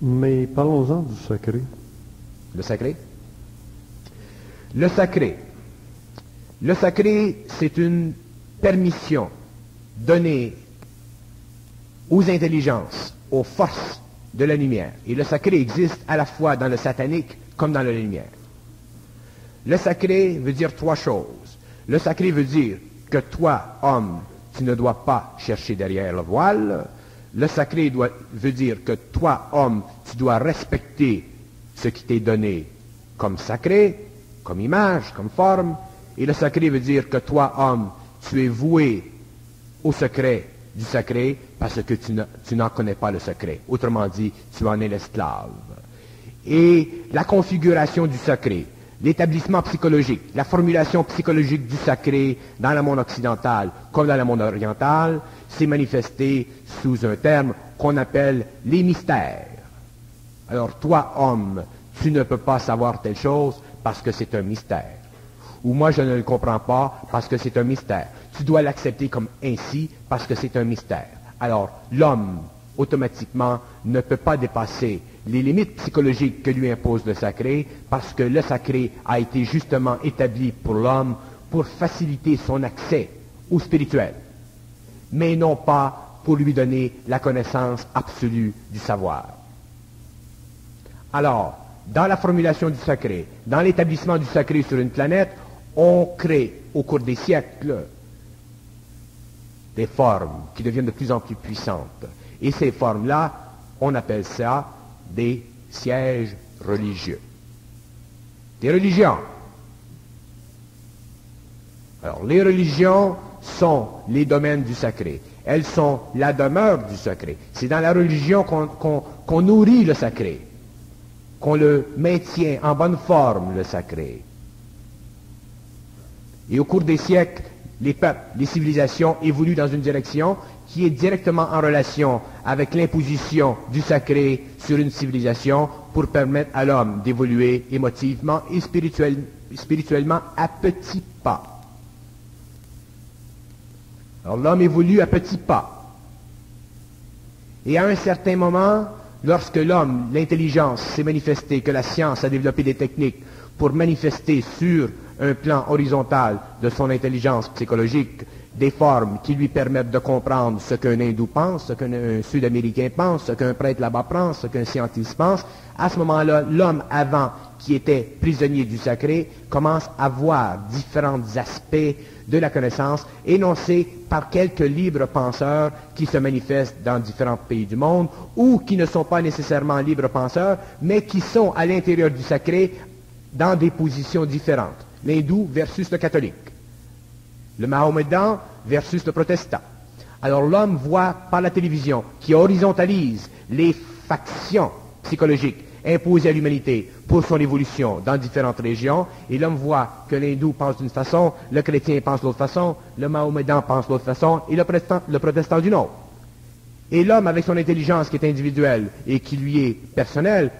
Mais parlons-en du sacré. Le sacré? Le sacré. Le sacré, c'est une permission donnée aux intelligences, aux forces de la lumière. Et le sacré existe à la fois dans le satanique comme dans la lumière. Le sacré veut dire 3 choses. Le sacré veut dire que toi, homme, tu ne dois pas chercher derrière le voile. Le sacré veut dire que toi, homme, tu dois respecter ce qui t'est donné comme sacré, comme image, comme forme. Et le sacré veut dire que toi, homme, tu es voué au secret du sacré parce que tu n'en connais pas le secret. Autrement dit, tu en es l'esclave. Et la configuration du sacré, l'établissement psychologique, la formulation psychologique du sacré dans le monde occidental comme dans le monde oriental, s'est manifesté sous un terme qu'on appelle les mystères. Alors toi, homme, tu ne peux pas savoir telle chose parce que c'est un mystère. Ou moi, je ne le comprends pas parce que c'est un mystère. Tu dois l'accepter comme ainsi parce que c'est un mystère. Alors, l'homme, automatiquement, ne peut pas dépasser les limites psychologiques que lui impose le sacré, parce que le sacré a été justement établi pour l'homme pour faciliter son accès au spirituel, mais non pas pour lui donner la connaissance absolue du savoir. Alors, dans la formulation du sacré, dans l'établissement du sacré sur une planète, on crée au cours des siècles des formes qui deviennent de plus en plus puissantes. Et ces formes-là, on appelle ça des sièges religieux. Des religions. Alors, les religions sont les domaines du sacré. Elles sont la demeure du sacré. C'est dans la religion qu'on nourrit le sacré, qu'on le maintient en bonne forme, le sacré. Et au cours des siècles, les peuples, les civilisations évoluent dans une direction qui est directement en relation avec l'imposition du sacré sur une civilisation pour permettre à l'homme d'évoluer émotivement et spirituellement à petits pas. Alors l'homme évolue à petits pas. Et à un certain moment, lorsque l'homme, l'intelligence s'est manifestée, que la science a développé des techniques pour manifester sur un plan horizontal de son intelligence psychologique des formes qui lui permettent de comprendre ce qu'un hindou pense, ce qu'un sud-américain pense, ce qu'un prêtre là-bas pense, ce qu'un scientiste pense, à ce moment-là, l'homme avant, qui était prisonnier du sacré, commence à voir différents aspects de la connaissance énoncés par quelques libres penseurs qui se manifestent dans différents pays du monde ou qui ne sont pas nécessairement libres penseurs, mais qui sont à l'intérieur du sacré dans des positions différentes. L'hindou versus le catholique. Le Mahomédan versus le protestant. Alors l'homme voit par la télévision, qui horizontalise les factions psychologiques imposées à l'humanité pour son évolution dans différentes régions, et l'homme voit que l'hindou pense d'une façon, le chrétien pense de l'autre façon, le Mahomédan pense de l'autre façon, et le protestant d'une autre. Et l'homme, avec son intelligence qui est individuelle et qui lui est personnelle,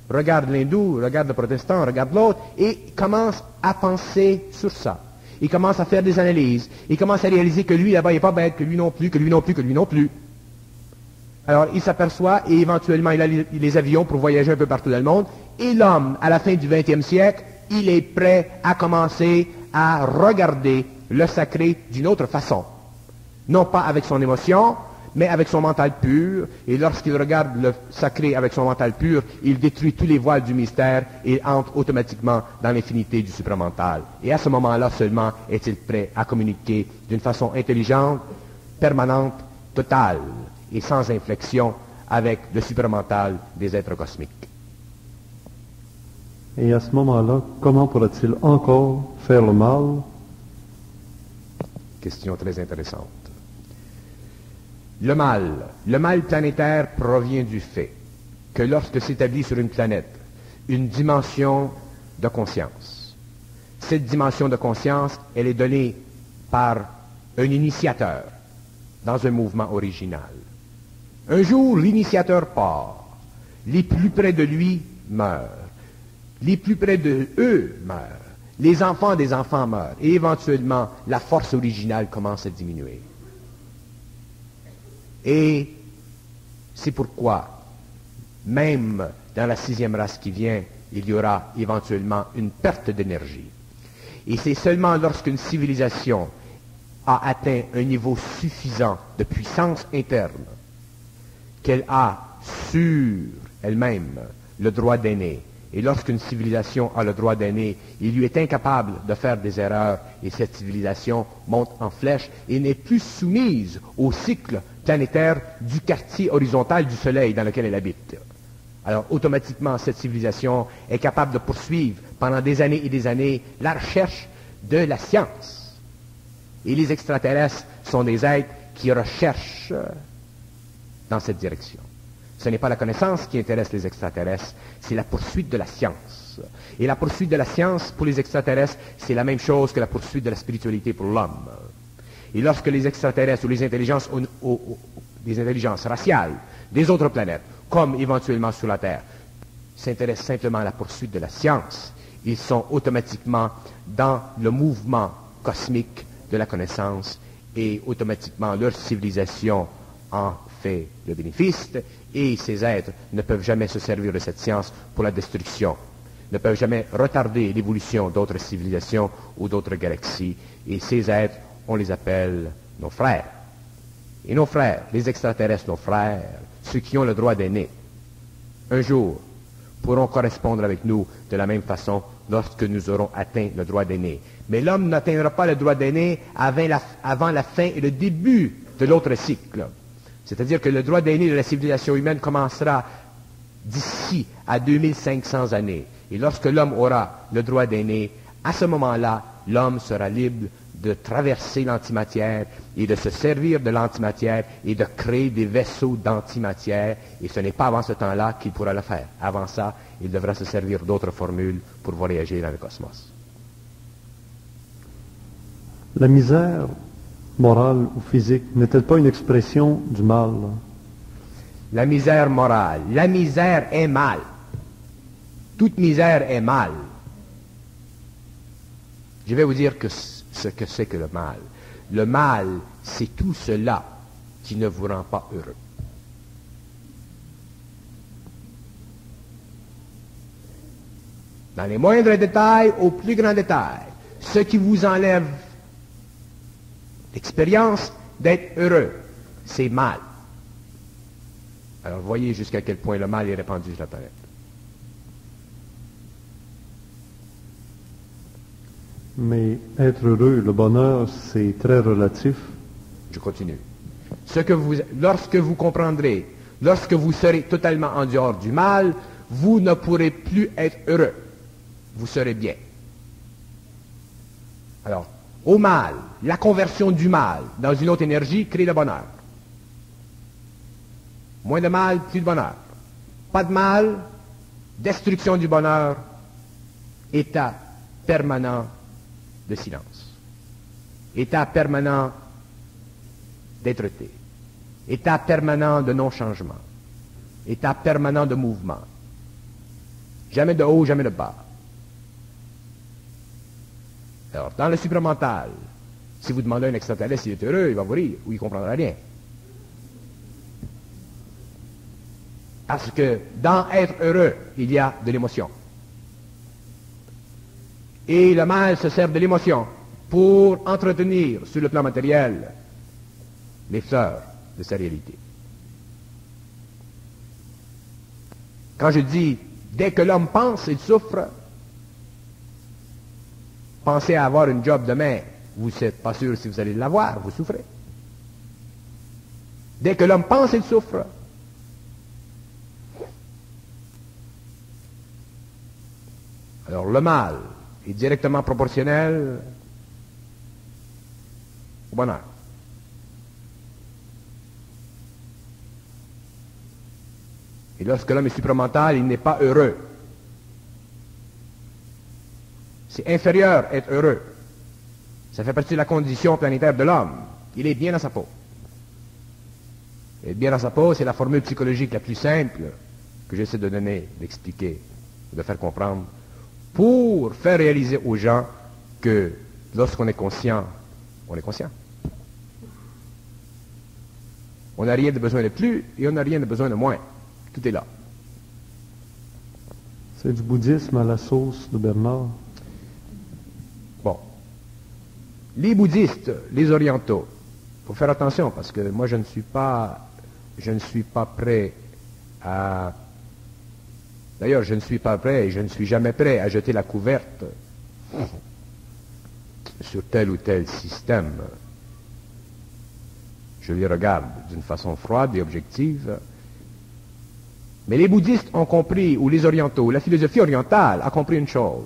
regarde l'hindou, regarde le protestant, regarde l'autre, et commence à penser sur ça. Il commence à faire des analyses. Il commence à réaliser que lui, là-bas, il n'est pas bête, que lui non plus, que lui non plus, que lui non plus. Alors, il s'aperçoit, et éventuellement, il a les avions pour voyager un peu partout dans le monde. Et l'homme, à la fin du 20e siècle, il est prêt à commencer à regarder le sacré d'une autre façon. Non pas avec son émotion, mais avec son mental pur. Et lorsqu'il regarde le sacré avec son mental pur, il détruit tous les voiles du mystère et entre automatiquement dans l'infinité du supramental. Et à ce moment-là seulement est-il prêt à communiquer d'une façon intelligente, permanente, totale et sans inflexion avec le supramental des êtres cosmiques. Et à ce moment-là, comment pourra-t-il encore faire le mal? Question très intéressante. Le mal planétaire provient du fait que lorsque s'établit sur une planète une dimension de conscience, cette dimension de conscience, elle est donnée par un initiateur dans un mouvement original. Un jour, l'initiateur part. Les plus près de lui meurent. Les plus près de eux meurent. Les enfants des enfants meurent. Et éventuellement, la force originale commence à diminuer. Et c'est pourquoi, même dans la 6e race qui vient, il y aura éventuellement une perte d'énergie. Et c'est seulement lorsqu'une civilisation a atteint un niveau suffisant de puissance interne qu'elle a sur elle-même le droit d'aimer. Et lorsqu'une civilisation a le droit d'aimer, il lui est incapable de faire des erreurs, et cette civilisation monte en flèche et n'est plus soumise au cycle planétaire du quartier horizontal du Soleil dans lequel elle habite. Alors automatiquement, cette civilisation est capable de poursuivre pendant des années et des années la recherche de la science. Et les extraterrestres sont des êtres qui recherchent dans cette direction. Ce n'est pas la connaissance qui intéresse les extraterrestres, c'est la poursuite de la science. Et la poursuite de la science pour les extraterrestres, c'est la même chose que la poursuite de la spiritualité pour l'homme. Et lorsque les extraterrestres ou les intelligences raciales des autres planètes, comme éventuellement sur la Terre, s'intéressent simplement à la poursuite de la science, ils sont automatiquement dans le mouvement cosmique de la connaissance et automatiquement leur civilisation en fait le bénéfice, et ces êtres ne peuvent jamais se servir de cette science pour la destruction, ne peuvent jamais retarder l'évolution d'autres civilisations ou d'autres galaxies, et ces êtres, on les appelle nos frères. Et nos frères, les extraterrestres, nos frères, ceux qui ont le droit d'aimer, un jour pourront correspondre avec nous de la même façon lorsque nous aurons atteint le droit d'aimer. Mais l'homme n'atteindra pas le droit d'aimer avant la fin et le début de l'autre cycle. C'est-à-dire que le droit d'aîné de la civilisation humaine commencera d'ici à 2500 années. Et lorsque l'homme aura le droit d'aîné, à ce moment-là, l'homme sera libre de traverser l'antimatière et de se servir de l'antimatière et de créer des vaisseaux d'antimatière. Et ce n'est pas avant ce temps-là qu'il pourra le faire. Avant ça, il devra se servir d'autres formules pour voyager dans le cosmos. La misère morale ou physique n'est-elle pas une expression du mal? La misère morale. La misère est mal. Toute misère est mal. Je vais vous dire ce que c'est que le mal. Le mal, c'est tout cela qui ne vous rend pas heureux. Dans les moindres détails au plus grand détail, ce qui vous enlève l'expérience d'être heureux, c'est mal. Alors voyez jusqu'à quel point le mal est répandu sur la planète. Mais être heureux, le bonheur, c'est très relatif. Je continue. Lorsque vous comprendrez, lorsque vous serez totalement en dehors du mal, vous ne pourrez plus être heureux. Vous serez bien. Alors, au mal, la conversion du mal dans une autre énergie crée le bonheur. Moins de mal, plus de bonheur. Pas de mal, destruction du bonheur, état permanent de silence. État permanent d'être-té. État permanent de non-changement. État permanent de mouvement. Jamais de haut, jamais de bas. Alors, dans le supramental, si vous demandez à un extraterrestre s'il est heureux, il va vous rire ou il ne comprendra rien. Parce que dans être heureux, il y a de l'émotion. Et le mal se sert de l'émotion pour entretenir sur le plan matériel les fleurs de sa réalité. Quand je dis, dès que l'homme pense, il souffre, pensez à avoir une job demain, vous n'êtes pas sûr si vous allez l'avoir, vous souffrez. Dès que l'homme pense, il souffre. Alors le mal est directement proportionnel au bonheur. Et lorsque l'homme est supramental, il n'est pas heureux. C'est inférieur à être heureux. Ça fait partie de la condition planétaire de l'homme. Il est bien dans sa peau. Et bien dans sa peau, c'est la formule psychologique la plus simple que j'essaie de donner, d'expliquer, de faire comprendre, pour faire réaliser aux gens que lorsqu'on est conscient, on est conscient. On n'a rien de besoin de plus et on n'a rien de besoin de moins. Tout est là. C'est du bouddhisme à la sauce de Bernard. Bon. Les bouddhistes, les orientaux, il faut faire attention parce que moi je ne suis pas prêt à... D'ailleurs, je ne suis pas prêt et je ne suis jamais prêt à jeter la couverte sur tel ou tel système. Je les regarde d'une façon froide et objective. Mais les bouddhistes ont compris, ou les orientaux, la philosophie orientale a compris une chose.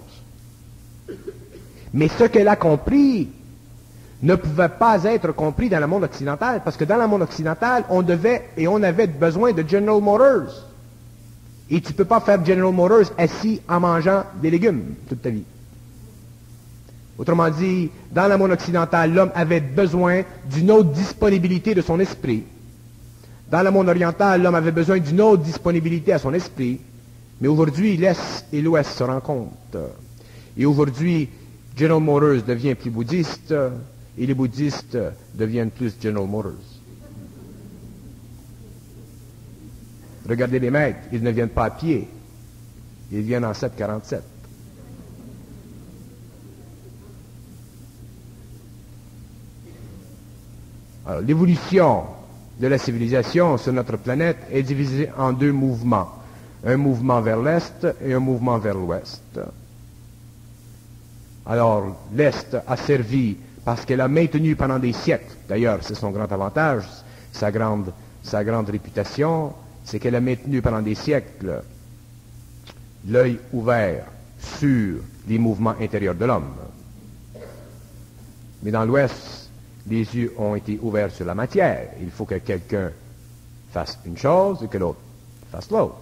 Mais ce qu'elle a compris ne pouvait pas être compris dans le monde occidental, parce que dans le monde occidental, on avait besoin de General Motors. Et tu ne peux pas faire General Motors assis en mangeant des légumes toute ta vie. Autrement dit, dans le monde occidental, l'homme avait besoin d'une autre disponibilité de son esprit. Dans le monde oriental, l'homme avait besoin d'une autre disponibilité à son esprit. Mais aujourd'hui, l'Est et l'Ouest se rencontrent. Et aujourd'hui, General Motors devient plus bouddhiste et les bouddhistes deviennent plus General Motors. Regardez les maîtres, ils ne viennent pas à pied. Ils viennent en 747. Alors, l'évolution de la civilisation sur notre planète est divisée en deux mouvements. Un mouvement vers l'Est et un mouvement vers l'Ouest. Alors, l'Est a servi parce qu'elle a maintenu pendant des siècles, d'ailleurs, c'est son grand avantage, sa grande réputation, c'est qu'elle a maintenu pendant des siècles l'œil ouvert sur les mouvements intérieurs de l'homme. Mais dans l'Ouest, les yeux ont été ouverts sur la matière. Il faut que quelqu'un fasse une chose et que l'autre fasse l'autre.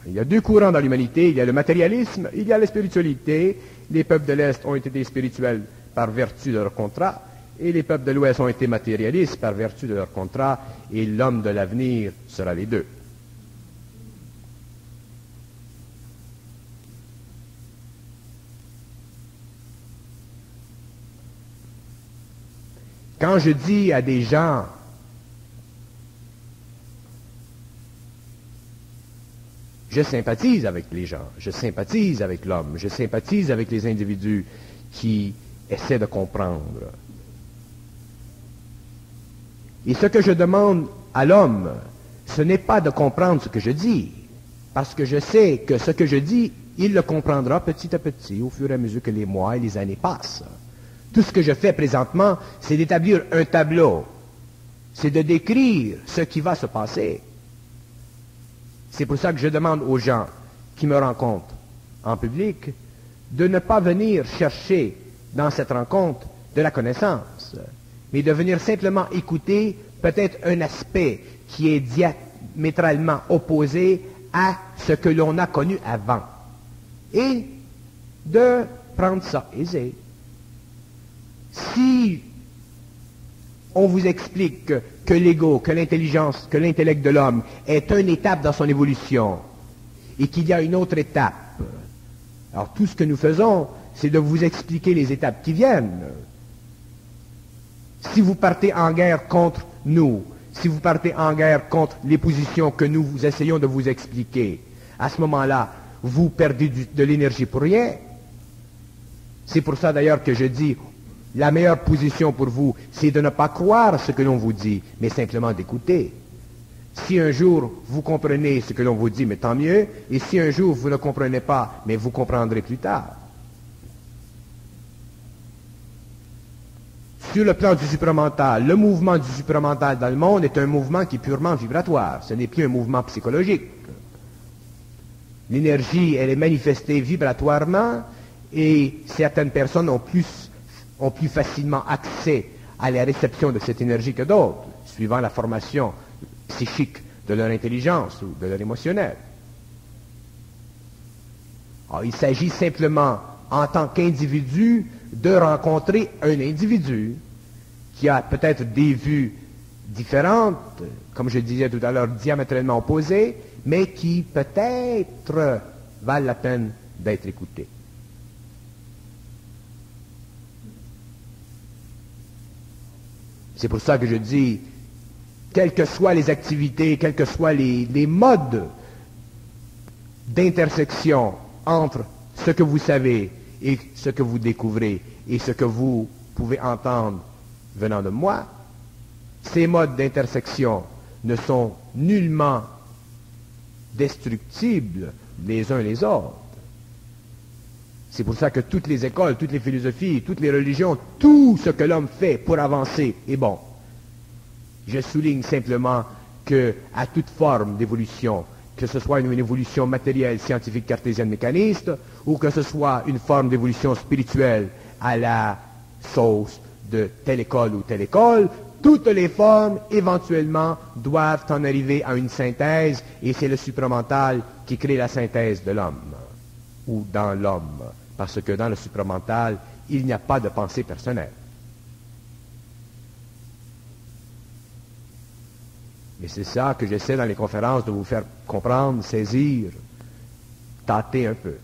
Il y a deux courants dans l'humanité, il y a le matérialisme, il y a la spiritualité. Les peuples de l'Est ont été des spirituels par vertu de leur contrat, et les peuples de l'Ouest ont été matérialistes par vertu de leur contrat, et l'homme de l'avenir sera les deux. Quand je dis à des gens, je sympathise avec les gens, je sympathise avec l'homme, je sympathise avec les individus qui essaient de comprendre. Et ce que je demande à l'homme, ce n'est pas de comprendre ce que je dis, parce que je sais que ce que je dis, il le comprendra petit à petit, au fur et à mesure que les mois et les années passent. Tout ce que je fais présentement, c'est d'établir un tableau, c'est de décrire ce qui va se passer. C'est pour ça que je demande aux gens qui me rencontrent en public de ne pas venir chercher dans cette rencontre de la connaissance, mais de venir simplement écouter peut-être un aspect qui est diamétralement opposé à ce que l'on a connu avant, et de prendre ça aisé. Si on vous explique que l'ego, que l'intelligence, que l'intellect de l'homme est une étape dans son évolution, et qu'il y a une autre étape, alors tout ce que nous faisons, c'est de vous expliquer les étapes qui viennent. Si vous partez en guerre contre nous, si vous partez en guerre contre les positions que nous essayons de vous expliquer, à ce moment-là, vous perdez de l'énergie pour rien. C'est pour ça d'ailleurs que je dis, la meilleure position pour vous, c'est de ne pas croire ce que l'on vous dit, mais simplement d'écouter. Si un jour vous comprenez ce que l'on vous dit, mais tant mieux, et si un jour vous ne comprenez pas, mais vous comprendrez plus tard. Sur le plan du supramental, le mouvement du supramental dans le monde est un mouvement qui est purement vibratoire. Ce n'est plus un mouvement psychologique. L'énergie, elle est manifestée vibratoirement et certaines personnes ont plus facilement accès à la réception de cette énergie que d'autres, suivant la formation psychique de leur intelligence ou de leur émotionnel. Alors, il s'agit simplement, en tant qu'individu, de rencontrer un individu qui a peut-être des vues différentes, comme je disais tout à l'heure, diamétralement opposées, mais qui peut-être valent la peine d'être écoutés. C'est pour ça que je dis, quelles que soient les activités, quels que soient les modes d'intersection entre ce que vous savez et ce que vous découvrez et ce que vous pouvez entendre venant de moi, ces modes d'intersection ne sont nullement destructibles les uns les autres. C'est pour ça que toutes les écoles, toutes les philosophies, toutes les religions, tout ce que l'homme fait pour avancer est bon. Je souligne simplement que à toute forme d'évolution, que ce soit une évolution matérielle, scientifique, cartésienne, mécaniste, ou que ce soit une forme d'évolution spirituelle à la sauce de telle école ou telle école, toutes les formes, éventuellement, doivent en arriver à une synthèse, et c'est le supramental qui crée la synthèse de l'homme, ou dans l'homme, parce que dans le supramental, il n'y a pas de pensée personnelle. Et c'est ça que j'essaie dans les conférences de vous faire comprendre, saisir, tâter un peu.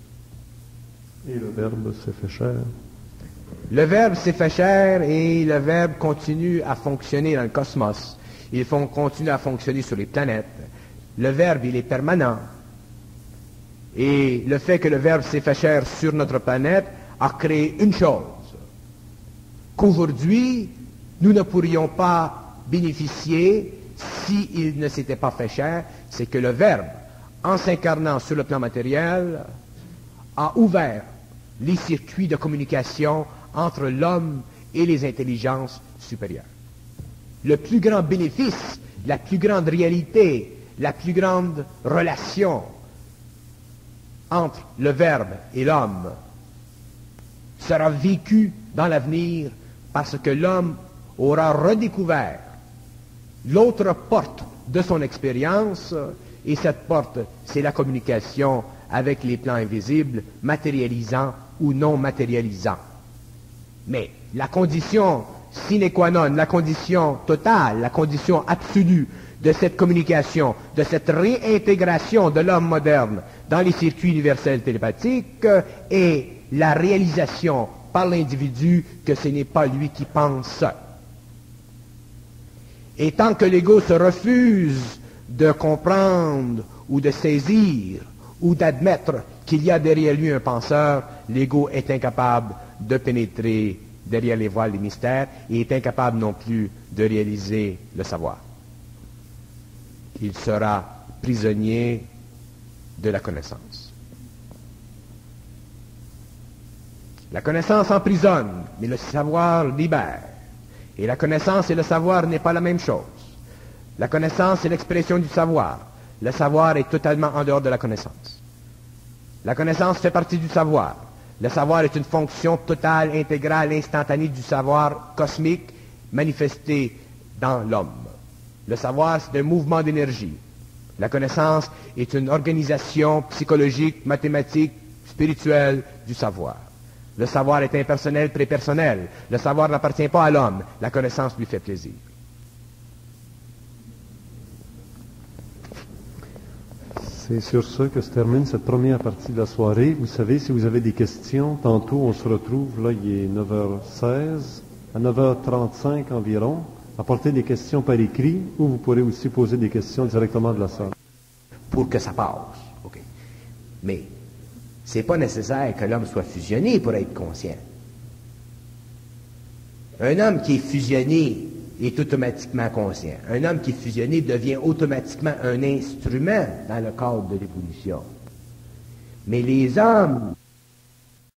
Et le Verbe s'est fait chair. Le Verbe s'est fait chair et le Verbe continue à fonctionner dans le cosmos. Il continue à fonctionner sur les planètes. Le Verbe, il est permanent. Et le fait que le Verbe s'est fait chair sur notre planète a créé une chose, qu'aujourd'hui, nous ne pourrions pas bénéficier s'il ne s'était pas fait chair, c'est que le Verbe, en s'incarnant sur le plan matériel, a ouvert les circuits de communication entre l'homme et les intelligences supérieures. Le plus grand bénéfice, la plus grande réalité, la plus grande relation entre le Verbe et l'homme sera vécu dans l'avenir parce que l'homme aura redécouvert l'autre porte de son expérience, et cette porte, c'est la communication avec les plans invisibles, matérialisants ou non matérialisants. Mais la condition sine qua non, la condition totale, la condition absolue de cette communication, de cette réintégration de l'homme moderne dans les circuits universels télépathiques est la réalisation par l'individu que ce n'est pas lui qui pense. Et tant que l'ego se refuse de comprendre ou de saisir ou d'admettre qu'il y a derrière lui un penseur, l'ego est incapable de pénétrer derrière les voiles des mystères et est incapable non plus de réaliser le savoir. Il sera prisonnier de la connaissance. La connaissance emprisonne, mais le savoir libère. Et la connaissance et le savoir n'est pas la même chose. La connaissance est l'expression du savoir. Le savoir est totalement en dehors de la connaissance. La connaissance fait partie du savoir. Le savoir est une fonction totale, intégrale, instantanée du savoir cosmique manifesté dans l'homme. Le savoir, c'est un mouvement d'énergie. La connaissance est une organisation psychologique, mathématique, spirituelle du savoir. Le savoir est impersonnel, prépersonnel. Le savoir n'appartient pas à l'homme. La connaissance lui fait plaisir. C'est sur ce que se termine cette première partie de la soirée. Vous savez, si vous avez des questions, tantôt on se retrouve, là il est 9h16, à 9h35 environ. Apportez des questions par écrit ou vous pourrez aussi poser des questions directement de la salle. Pour que ça passe. OK. Mais c'est pas nécessaire que l'homme soit fusionné pour être conscient. Un homme qui est fusionné est automatiquement conscient. Un homme qui est fusionné devient automatiquement un instrument dans le cadre de l'évolution. Mais les hommes